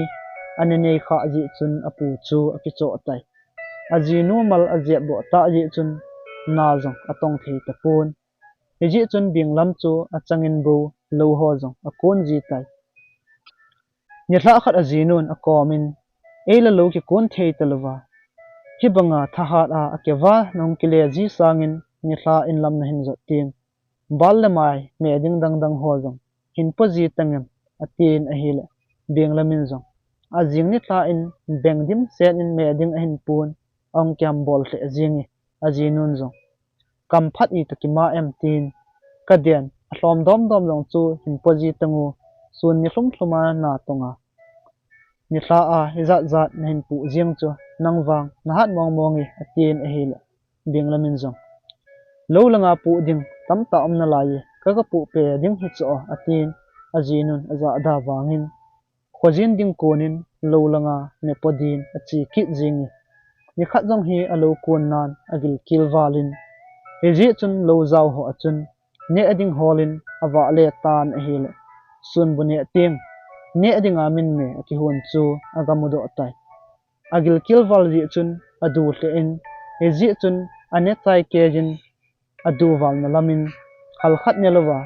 อันนี้ข้าจิจุนอปูจูอกิโจไตอาจีนูมัลอาเจ็บบ่ตาจิจุนนาจงอตองเทตะปูนเฮจิจุนเบียงลำจูอจังอินบูโลหอจงอโคนจีไตนี่ละขัดอาจีนุนอากอมินเอลโลกิคนเทตลวะฮิบังอาทหารอาเกวานงกิเลจีสังอินนี่ละอินลำนหินจตินบัลเลมายเมดิงดังหัวจงหินปจีตังเงอตีนอหิเลเบียงละมินจงอาจิงนี่ละอินเบงดิมเซนอินเมดิงอหินปูนองแกมบอลเทอาจิงอาจีนุนจงกำพัดอีตะกิมาเอ็มตีนกระเดียนอลอมดอมจงจูหินปจีตังงูส่วนนิคมทุมานาตงานิลาฮิจัดนินปูเจียงจูนังวังนาฮัดมองอีอตีนเอฮิลเบียงละมินจงโลลังอาปูดิงตั้มตาอมนาลายก็ปูเปดิงฮิตโออตีนอาจีนุนอาจาดาวังินขวจินดิงโกนินโลลังอาเนปดินอจีกิจิงนิขัดจงฮีอโลกวนนานอกิลคิลวาลินเฮจิจุนโลซาวหัวจุนเนอดิงฮอลินอวะเลตานเอฮิลส่วนบุเนเตียงเนอดิงอามินเมอกิฮวนจูอากามุดอไตอากิลคิลวัลจิจุนอดูเลอินเฮจิจุนอเนตัยเกจินอดูวัลนลามินขัลขัดเนลวะ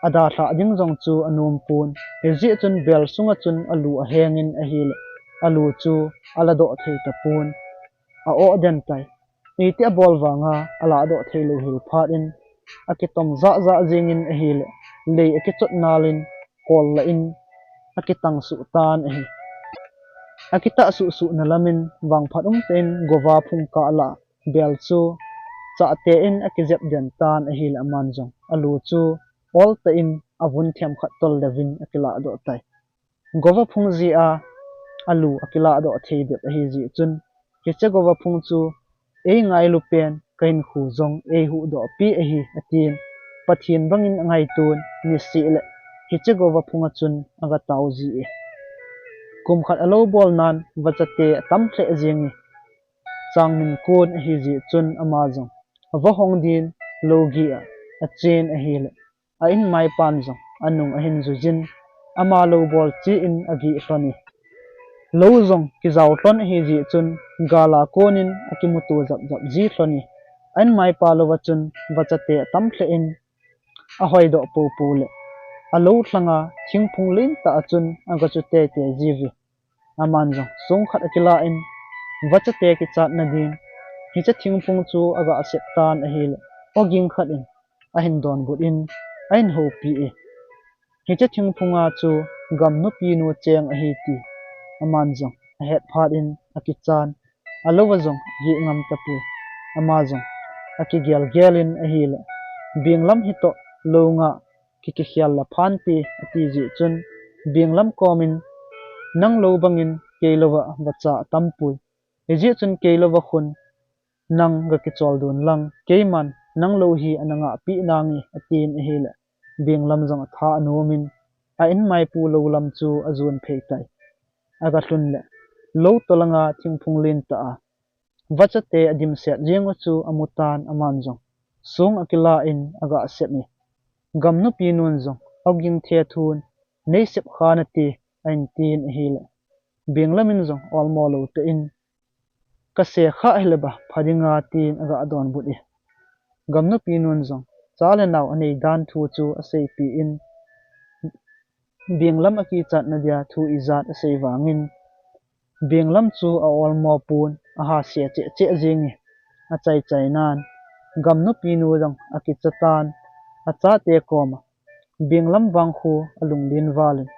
อดาลาดิงจงจูอนุมปูนเฮจิจุนเบลซุงจุนอลูอเฮงินอฮิลอลูจูอลาโดเทตปูนอาโอเดนไตอีเตียบอลวังาอลาโดเทลูฮิลพาดินอากิตอมซาจิงอินอฮิลเลอากิจดนาลินกอลละอินอากิตังสุตานเออากิตะสุนลามินวังพัดเต็นกวาพุงกาละเบลจูจะเตอินอากิเจ็บเดินตานเอฮิลอามันจงอลูจูออลเตอินอาวุนเทียมขัดตอลเลวินอากิลาโดไตกวาพุงจีอาอลูอากิลาโดเทเบตเอฮิจิจุนเฮเจกวาพุงจูเอไงลูเปียนกินหูจงเอหูโดปีเอฮิอตีนปัทยินบังอินไงตูนนิสิเลเฮเจกวาพุงจุนอากาตาวจีเอกุมขัดอโลบอลนันวัจเตตั้มเทเจียงจางมินโคนเฮจิจุนอามาจงวะฮงดินโลกีอาเจนเฮเลอินไมปันจงอันนุงอหินจุจินอามาโลบอลจีอินอกีฟานีโลจงกิจาวทนเฮจิจุนกาลาโคนินอากิมุตัวจับจีฟานีอินไมปาโลวจุนวัจเตตั้มเทอินอาหอยดอกปูเล alo thlanga thingphung lein ta achun aga chu te te jivi aman jong song khat akila in wacha te ki chat na din hi cha thingphung chu aga asep tan a hil oging khat in a hin don but in ain ho pi e hi cha thingphunga chu gam nu pi nu cheng a hi ti aman jong a het phat in akichan alo wa jong gi ngam tapu ama jong akigel gelin a hil binglam hi to longa ki khial la phan pi ati ji chun binglam komin nang lo bangin keilowa bacha tampui eji chun keilowa khun nang ga ki chol don lang keiman nang lo hi ananga pi nangi atin a hil binglam jong tha anomin a in mai pu lo lam chu azun phei tai aga tlun le lo tolanga thingphung lin ta a wacha te adim set jengo chu amutan aman jong sung akila in aga sep ni gamnu pinun jong oging the thun nei sep khana ti ain tin hil binglamin jong almo lo te in ka se kha helba phadinga tin aga adon budi gamnu pinun jong chale naw anei dan thu chu asei pi in binglam aki chat na dia thu izat asei wangin binglam chu a almo pun a ha se che jingi a chai chai nan gamnu pinu jong aki chatan a cha te koma binglam wang khu alung lin walin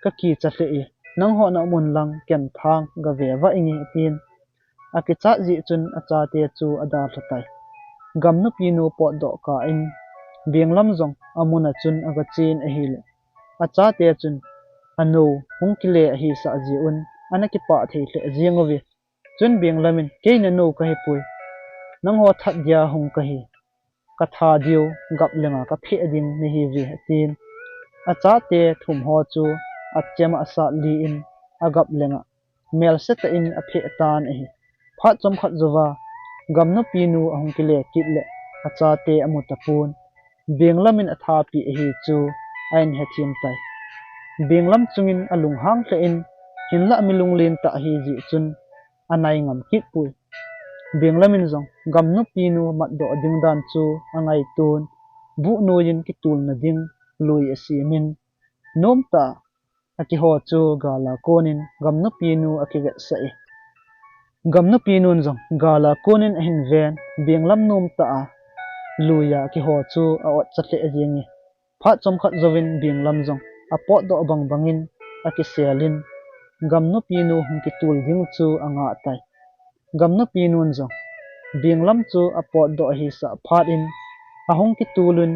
ka ki chatle e nang ho na mun lang ken thang ga ve wa ingi tin aki cha ji chun a cha te chu ada thatai gamnu pinu po do ka in binglam jong amuna chun aga chin a hil a cha te chun anu hungkile hi sa ji un anaki pa thei hle jingowi chun binglamin keina no ka hepui nang ho that dia hung ka hi ka tha dio gap lenga ka phe ding ni hi vi tin a cha te thum ho chu a chema sa li in a gap lenga mel set in a phe tan hi pha chom khat zowa gamno pinu ahung kile kitle a cha te amutapun binglamin a tha pi hi chu ain hethim tai binglam chungin alung hang tle in hinla milung len ta hi ji chun anai ngam kit pui binglamin jong gamnu pinu mat do ding dan chu angai tun bu noyin ki tul na ding lui asimin nomta aki ho chu gala konin gamnu pinu akiget sai gamnu pinun jong gala konin ahin ven binglam nomta a luya ki ho chu a ot chatle ajingi pha chom khat zowin binglam jong a pot do bang bangin aki selin gamnu pinu hungki tul ding chu anga tai gamnu pinun jong binglam chu a pot do hi sa phat in a hungki tulun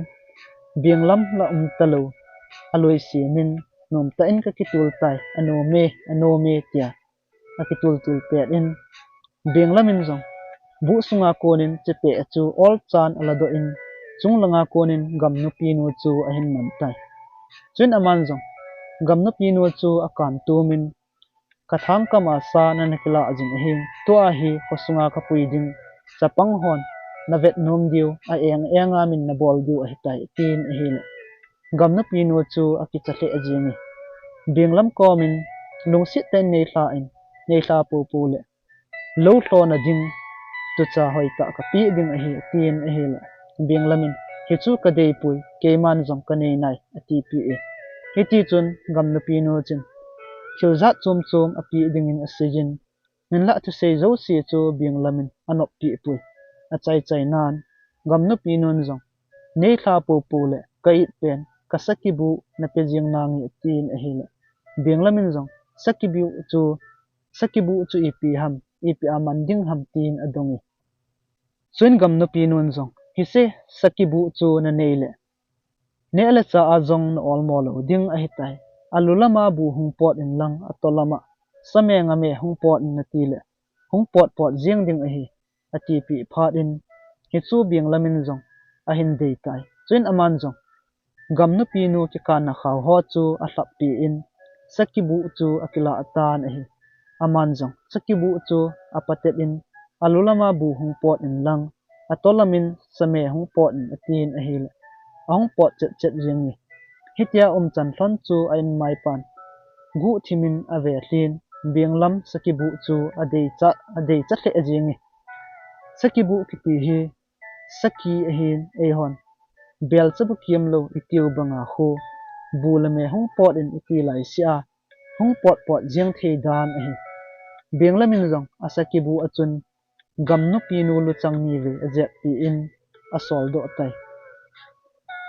binglam la talo aloi simin nom ta in ka ki tul tai ano me tia a ki tul pet in binglamin jong bu sunga konin chepe chu all chan alado in chunglanga konin gamnu pinu chu a hin nam tai chun aman jong gamnu pinu chu akan tumin kathang kama sa nanakila ajin hin to a hi kosunga ka puiding chapang hon na vet nom diu a enga min na bol diu a hitai tin a hin gamna pinu chu akichahle ajini binglam komin lungsit ten nei hla in nei hla pu pu le lo hlo na ding tu cha hoi ta ka pi ding a hi tin a hi la binglamin hi chu ka dei pui keman jong ka nei nai ati pi e hi ti chun gamna pinu chin chilzat chom api dingin asijin minla tu sei zo si chu binglamin anop pi pui a chai nan gamnu pinun jong nei hla pu pu le kai pen kasakibu na pejing nangi tin a hila binglamin jong sakibu chu ipi amanding ham tin adongi chuin gamnu pinun jong hise sakibu chu na neile ne ala cha azong na olmolo ding a hitai alulama bu hungpot in lang atolama samenga me hungpot na tile hungpot jing ding a hi ati pi phat in hi chu binglamin jong a hin dei tai chuin aman jong gamnu pinu ki kana khaw ho chu a hlap pi in sakibu chu akila atan a hi aman jong sakibu chu apatep in alulama bu hungpot in lang atolamin same hungpot in atin a hi hungpot chet jingi hitia chan thon chu ain mai pan gu thimin ave thlin binglam sakibu chu adei chatle ajingi sakibu kiti hi saki hin ehon bel chabu kiamlo itiu banga khu bu la me hong pot in ipi lai sia hong pot pot jeng thei dan a hi beng lamin zong asaki bu achun gam nu pi nu lu chang ni ve ajet pi in asol do tai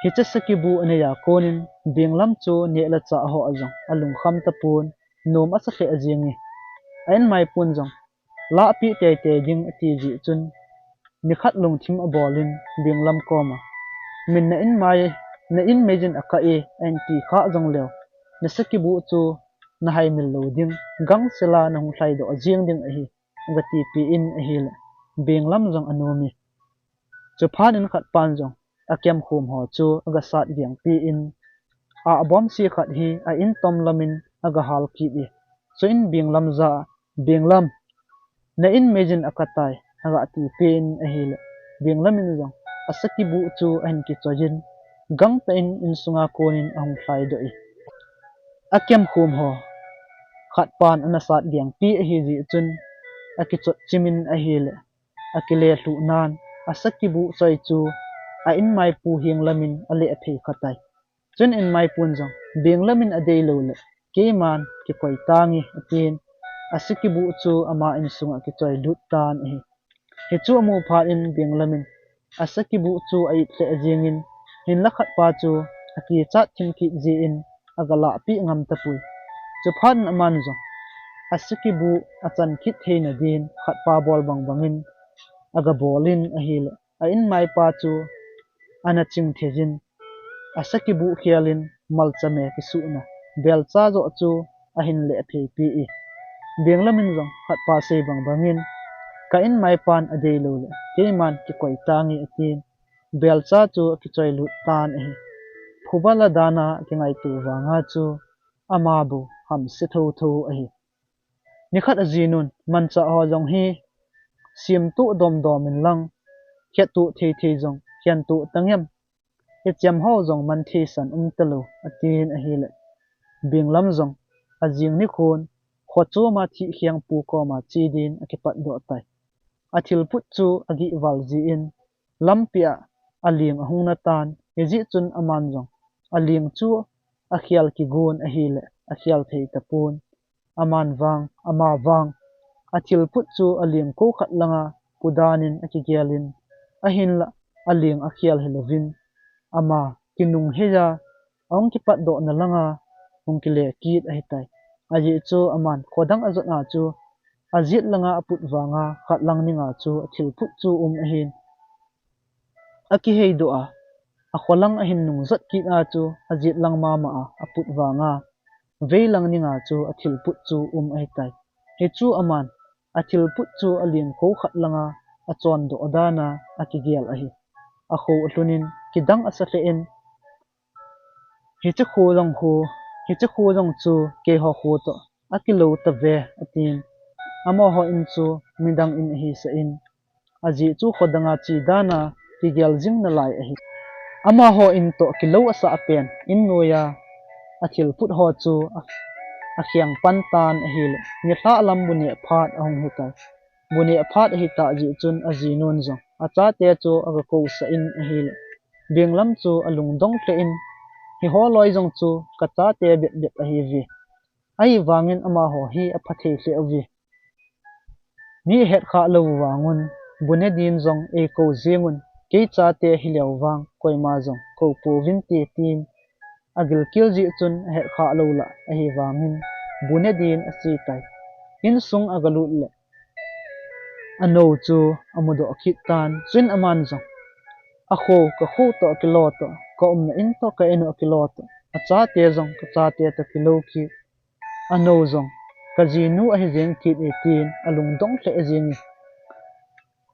hi cha saki bu ane ya konin beng lam chu ne la cha ho azong alung kham ta pun nom asa khe ajing ni ain mai pun zong la pi te te ding ati ji chun ni khat lung thim a bolin beng lam koma min na in mejin aka e an ti kha zong lew na saki bu chu na hai mil lo ding gang sela na hung thlai do ajing ding a hi ngati pi in a hi la beng lam zong anomi chu phan in khat pan zong akem khum ho chu aga sat giang pi in a bom si khat hi a in tom lamin aga hal ki bi so in beng lam za beng lam na in mejin akatai aga ti pen a hi la beng lamin zong asaki bu chu an ki chojin gang ta in sunga konin ang thlai do i akem khum ho khat pan ana sat giang pi a hi ji chun akichot chimin a hi la akile thu nan asaki bu choi chu a in mai pu hiang lamin ale a thei khatai chun in mai pun jong beng lamin a dei lo le ke man ki koi tangi atin asiki bu chu ama in sunga ki choi lut tan hi chu amu phat in beng lamin asaki bu chu ai tle ajing in hin la khat pa chu aki chat thim ki ji in agala pi ngam ta pui chu phan aman jong asiki bu achan khit theina din khat pa bol bang bangin aga bolin a hi la a in mai pa chu ana ching thejin asaki bu khialin malchame ki su na bel cha zo chu a hin le thei pi i beng lamin jong khat pa se bang bangin ka in mai pan a dei lo le ke man ki koi tangi atin bel cha chu ki choi lut tan a hi phubala dana ki ngai tu wanga chu ama bu ham se tho tho a hi ni khat a jinun man cha ho jong hi sim tu dom dom in lang khet tu thei thei jong khian tu tangyam he cham ho jong man thi san talo atin a hi le beng lam jong a jing ni khon kho chu ma thi khiang pu ko ma chi din a ki pat do tai a thil put chu agi wal ji in lampia aling a hung na tan e ji chun aman jong aling chu a khial ki gun a hi le a khial thei tapun aman wang ama wang a thil put chu aling ko khat langa pudanin a ki gelin a hin la aling a khial helovin ama kinung heja ong ki pat do na langa hung ki le kit a hitai aji chu aman khodang azot na chu azit langa aput wanga khat lang ninga chu thil put chu a hin aki hei do a kholang a hin nung zat ki a chu azit lang ma aput wanga veilang ninga chu a thil put chu a hitai he chu aman a thil put chu aling ko khat langa a chon do dana a ki gel a hi a kho hlunin kidang asa hle in hi cha kho jong chu ke ho kho to akilo ta ve atin amo ho in chu midang in hi sa in aji chu khodanga chi dana ti gel jing na lai a hi ama ho in to kilo asa apen in noya a thil put ho chu a khiang pan tan a hi le ni thla lam buni phat a hong hitai buni phat a hi ta ji chun a ji non jong a cha te chu aga ko sa in a hi le beng lam chu alung dong tle in hi ho loi jong chu ka cha te bet bet a hi vi ai wangin ama ho hi a phathe hle awi ni het kha lo wangun bune din jong e ko zengun ke cha te hi lew wang koi ma jong ko po vin te tin agil kil ji chun het kha lo la a hi wangin bune din a chi tai in sung agalut le ano chu amudo khit tan chin aman jong a kho ka kho to kilo to ko na in to ka eno kilo to a cha te jong ka cha te ta kilo ki ano jong ka ji nu a hi jeng ki e tin alung dong hle a jing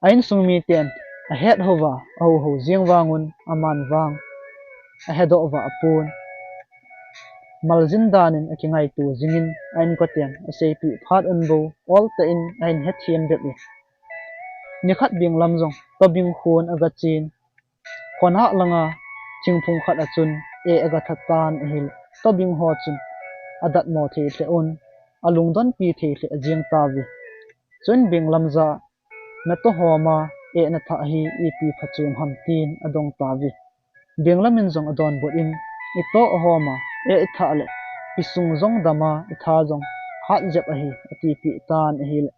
ain sung mi ten a het hova ho jeng wangun aman wang a hedo wa apun maljin danin a ki ngai tu jingin ain ko ten a sei pi phat an bo all ta in ain het thiam det ni khat bing lam jong to bing khon aga chin khona langa chingphung khat achun e aga thatan hil to bing ho chun adat mo the tle on alung don pi the tle ajing ta vi chun bing lam za na to homa e na tha hi e pi phachum ham tin adong ta vi bing lamin jong adon bot in i to homa itha le isung zong dama itha zong hat jep a hi ati pi tan a hi le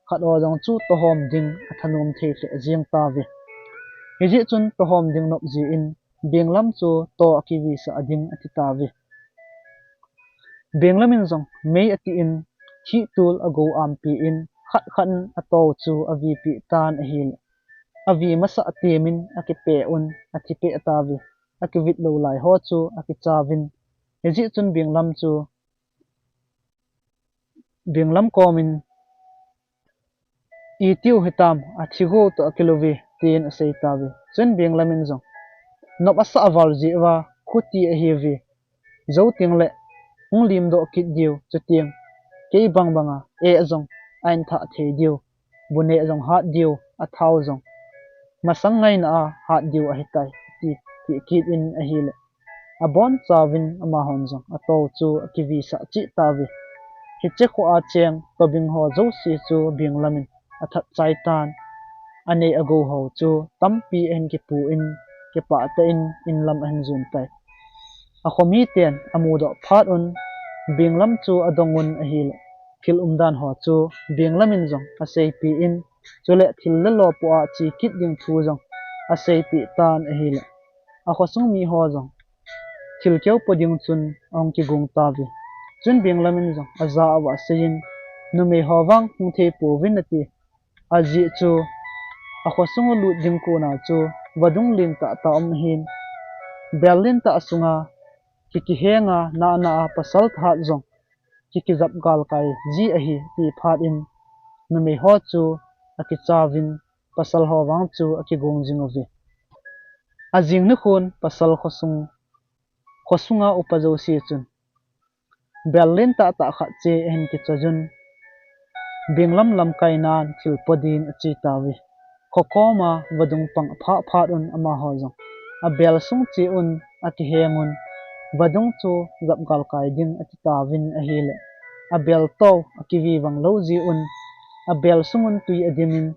khat o jong chu to hom ding athanum thei hle jing ta ve heji chun to hom ding nop ji in benglam chu to akiwi sa ading ati ta ve benglamin zong mei ati in thi tul ago am pi in khat khan ato chu avi pi tan a hi le avi masa atemin akipe un atipe ta ve akivit lo lai ho chu akichawin heji chun benglam chu benglam komin itiu hitam athigo to akilovi tin asei ta ve chun benglamin zong nop asa aval ji wa khuti a hi ve zo ting le hung lim do kit diu chutiang ke bang banga e zong ain tha the diu bune zong hat diu a thau zong masang ngai na hat diu a hitai ti kit in a hi le a bon chawin ama hon zong a to chu akiwi sa chi ta ve hiche kho a cheng to bing ho zo si chu benglamin athat chai tan ane ago ho chu tampi en ki pu in ke pa ta in lam an zun tai a khomi ten amu do phat un benglam chu adongun a hi le thil umdan ho chu benglamin zong a sei pi in chule thil le lo po a chi kit ding thu zong a sei pi tan a hi le a khosung mi ho zong thil keu poding chun ong ki gung ta ve chun benglamin zong aza wa sein nume hawang hung the pu win ati aji chu a khosung lu ding ko na chu wadung lin ta ta om hin berlin ta asunga kiki henga na pasal that zong kiki zap gal kai ji a hi ti phat in nume ho chu akichawin pasal hawang chu akigung jing ove ajing nu khun pasal khosunga upajo si chun berlin ta kha che hen ki chajun benglam lam kainan thil podin achi tawi khokoma wadung pang pha un ama ho jong a bel sung chi un ati hengun wadung chu zap gal kai ding ati tawin a hele a bel to akiwi wang lo ji un a bel sungun tui ademin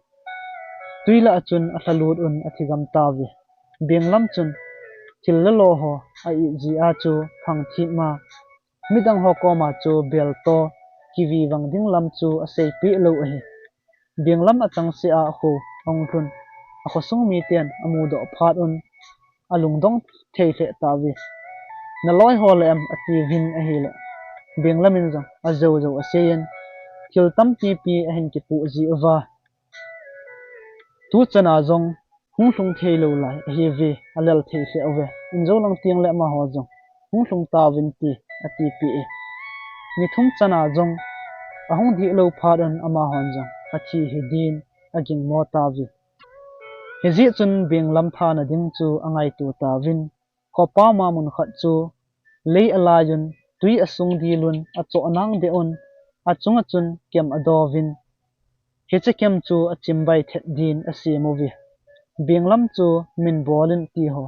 tuila achun a thalut un athigam tawi benglam chun thil lo ho a i ji a chu phang thi ma midang ho ko ma chu bel to kiwi wang ding lam chu a sei pi lo a hi benglam atang se a khu ong thun a khosung mi ten amu do phat un alung dong thei the tawi na loi ho le am ati vin a hi le benglamin jong a zo a seien thil tam pi a hen ki pu ji awa tu chana jong hung thung thei lo lai a hi ve alal thei se awe in zo lang tiang le ma ho jong hung thung ta vin ti ati pi e ni thum chana jong a hung di lo phat an ama hon jong achi hidin aging mo ta vi hezi chun benglam tha na ding chu angai tu ta vin khopa ma mun khat chu lei ala yun tui asung di lun a cho nang de on a chunga chun kem adovin heche kem chu a chimbai thet din a semovi benglam chu min bolin ti ho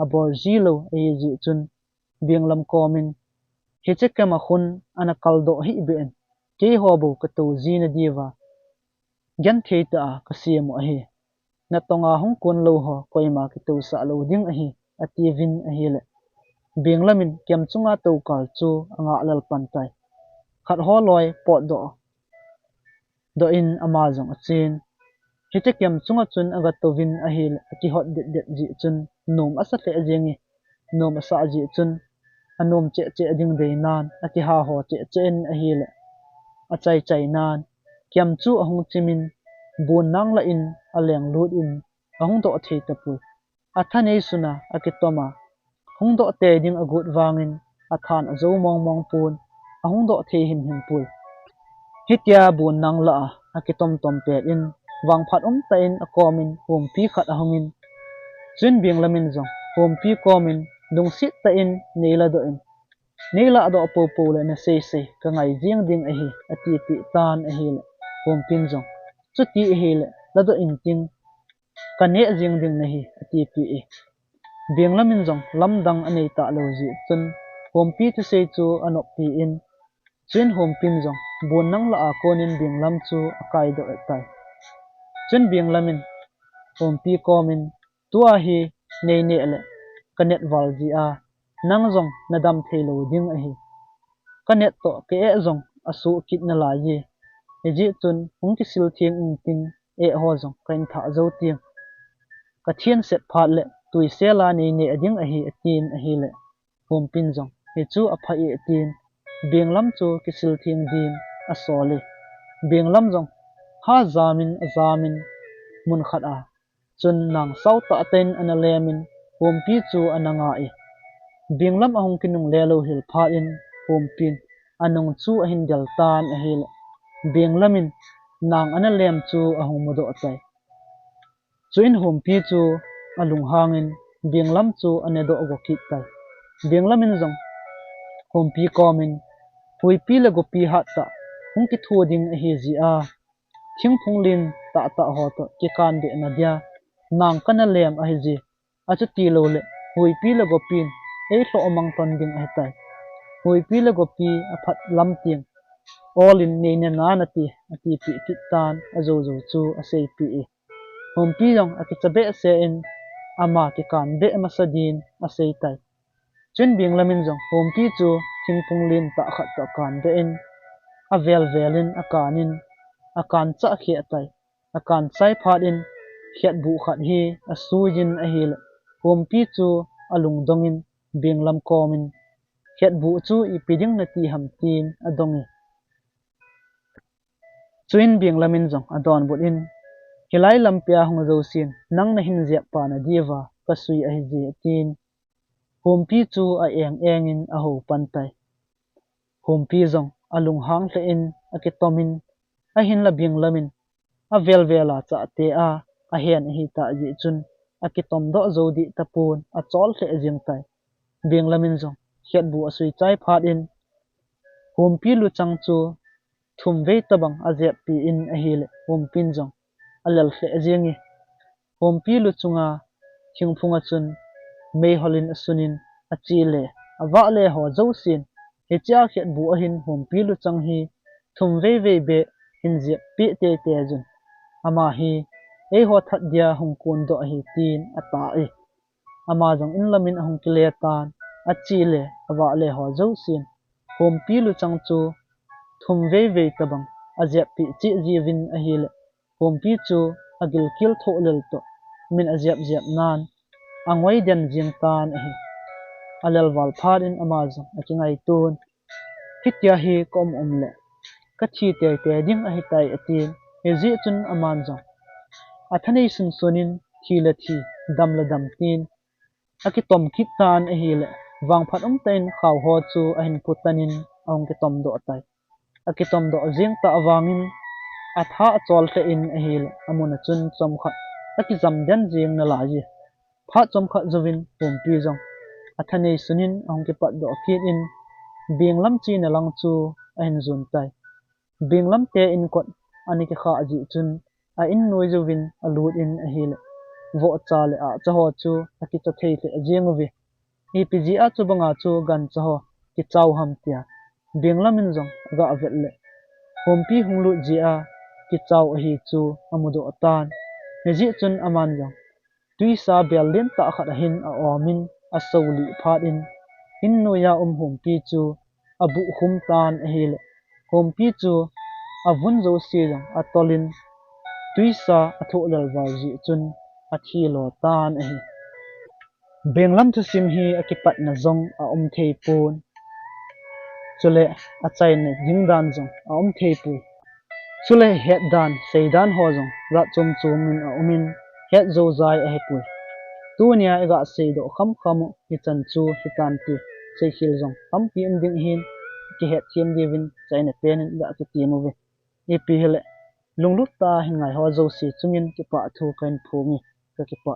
a bor zilo e ji chun benglam komin heche kem a khun ana kaldo hi ben ke ho bo ka to zina diwa gen theita ka semo a hi na tonga hong kun lo ho koima ki to sa lo ding a hi ati vin a hi le benglamin kem chunga to kal chu anga lal pantai khat ho loi pot do in amazong achin hete kem chunga chun aga to vin a hi ki hot det ji chun nom asa the ajengi nom asa ji chun anom che ding de nan aki ha ho che chen a hi le a chai nan kem chu ahung chimin bun nang la in aleng lut in ahung do thei tapu athanei suna akitoma hung do te ding agut wangin athan azo mong pun ahung do thei him pul hitya bun nang la akitom pe in wang phat ta in akomin hom pi khat ahungin chin benglamin jong hom pi komin dung sit ta in neila do in neila do po le na sei ka ngai jing ding a hi ati pi tan a hi le hom pin jong chuti a hi le la do in ting kane jing ding na hi ati pi e benglamin jong lamdang anei ta lo ji chun hom pi tu sei chu anok pi in chin hom pin jong bon nang la a konin benglam chu akai do tai chin benglamin hom pi komin tua hi nei le kanet wal ji a nang zong na dam thelo ding a hi ka net to ke e zong asu kit na la ye eji chun hung ki sil thieng ing tin e ho zong kain tha zo tiang ka thian set phat le tui sela nei ne ading a hi atin a hi le hom pin zong he chu a phai e tin benglam chu ki sil thieng din a sole benglam zong ha zamin mun khat a chun nang sau ta ten analemin hom pi chu ananga e benglam ahong kinung lelo hil pha in hom pin anong chu a hin dal tan a hil benglamin nang analem chu ahong modo atai chuin hom pi chu alung hangin benglam chu anedo goki tai benglamin zong hom pi komin hui pi le go pi hat ta hung ki thoding a hi ji a thingphung lin ta ho to ki kan de na dia nang kana lem a hi ji a chu ti lo le hui pi le go pin e hlo amang ton ding a tai hui pi le go pi a phat lam ting all in nei na na ti pi ki tan a zo chu a sei pi e hom pi jong a ki chabe se in ama ki kan be masadin a sei tai chun benglamin jong hom pi chu thingphung lin ta khat ta kan be in a velin a kanin a kan cha khe tai a kan sai phat in khiat bu khat hi a sujin a hil hom pi chu alung dongin benglam komin khiat bu chu I piding na ti ham tin a dongi chuin benglamin jong adon but in hilai lampia hong zo sin nang na hin zia pa na diwa ka sui a hi ji tin hom pi chu a eng in a ho pan tai hom pi jong alung hang hle in a ki tomin a hin la benglamin a vela cha te a hian hi ta ji chun a ki tom do zo di tapun a chol hle jing tai benglamin jong khiat bu a sui chai phat in hom pi lu chang chu thum ve tabang a zia pi in a hi le hom pin jong alal hle jingi hom pi lu chunga thingphunga chun mei holin asunin a chi le awa le ho zo sin he cha khiat bu a hin hom pi lu chang hi thum ve be hin zia pi te jun ama hi e ho that dia hong kun do hi tin ata e ama jong in lamin hong kile tan a chi le awa le ho zo sin hom pi lu chang chu thum ve tabang a zia pi chi jiwin a hi le hom pi chu agil kil tho lel to min a ziap nan angwai den jing tan a hi alal wal phat in ama jong a kingai tun hitia hi kom le ka thi te ding a hi tai atin he ji chun aman jong athanei sun sonin thila thi dam tin aki tom kit tan a hi le wang phat ten khaw ho chu a hin putanin ong ki tom do tai aki tom do jing ta awangin atha chol hle in a hi le amuna chun chom khat aki jam den jing na la ji pha chom khat zowin hom pi jong athanei sunin ong ki pat do kit in benglam chi na lang chu a hin zun tai benglam te in kot ani ki kha ji chun a in noi zowin a lut in a hi le vo cha le a cha ho chu aki cha thei le jengovi epg a chu banga chu gan cha ho ki chaw ham tia benglamin jong ga avet le hom pi hunglu ji a ki chaw a hi chu amudo atan he ji chun aman jong tui sa bel len ta khat hin a omin a soli phat in noya hom pi chu abu khum tan a hi le hom pi chu avun zo si jong atolin tui sa atho lal wa ji chun a thi lo tan a hi benglam thu sim hi akipat na zong a thei pon chule a chai ne jing dan jong a thei pu chule het dan sei dan ho jong ra chom min a umin het zo zai a he pu tu nia ega sei do kham hi chan chu hi kan ti sei khil jong am pi ding hin ki het thiam divin chai ne pen da ki ti mo ve e pi hele lunglut ta hin ngai ho zo si chungin ki pa thu kain phungi ka ki pa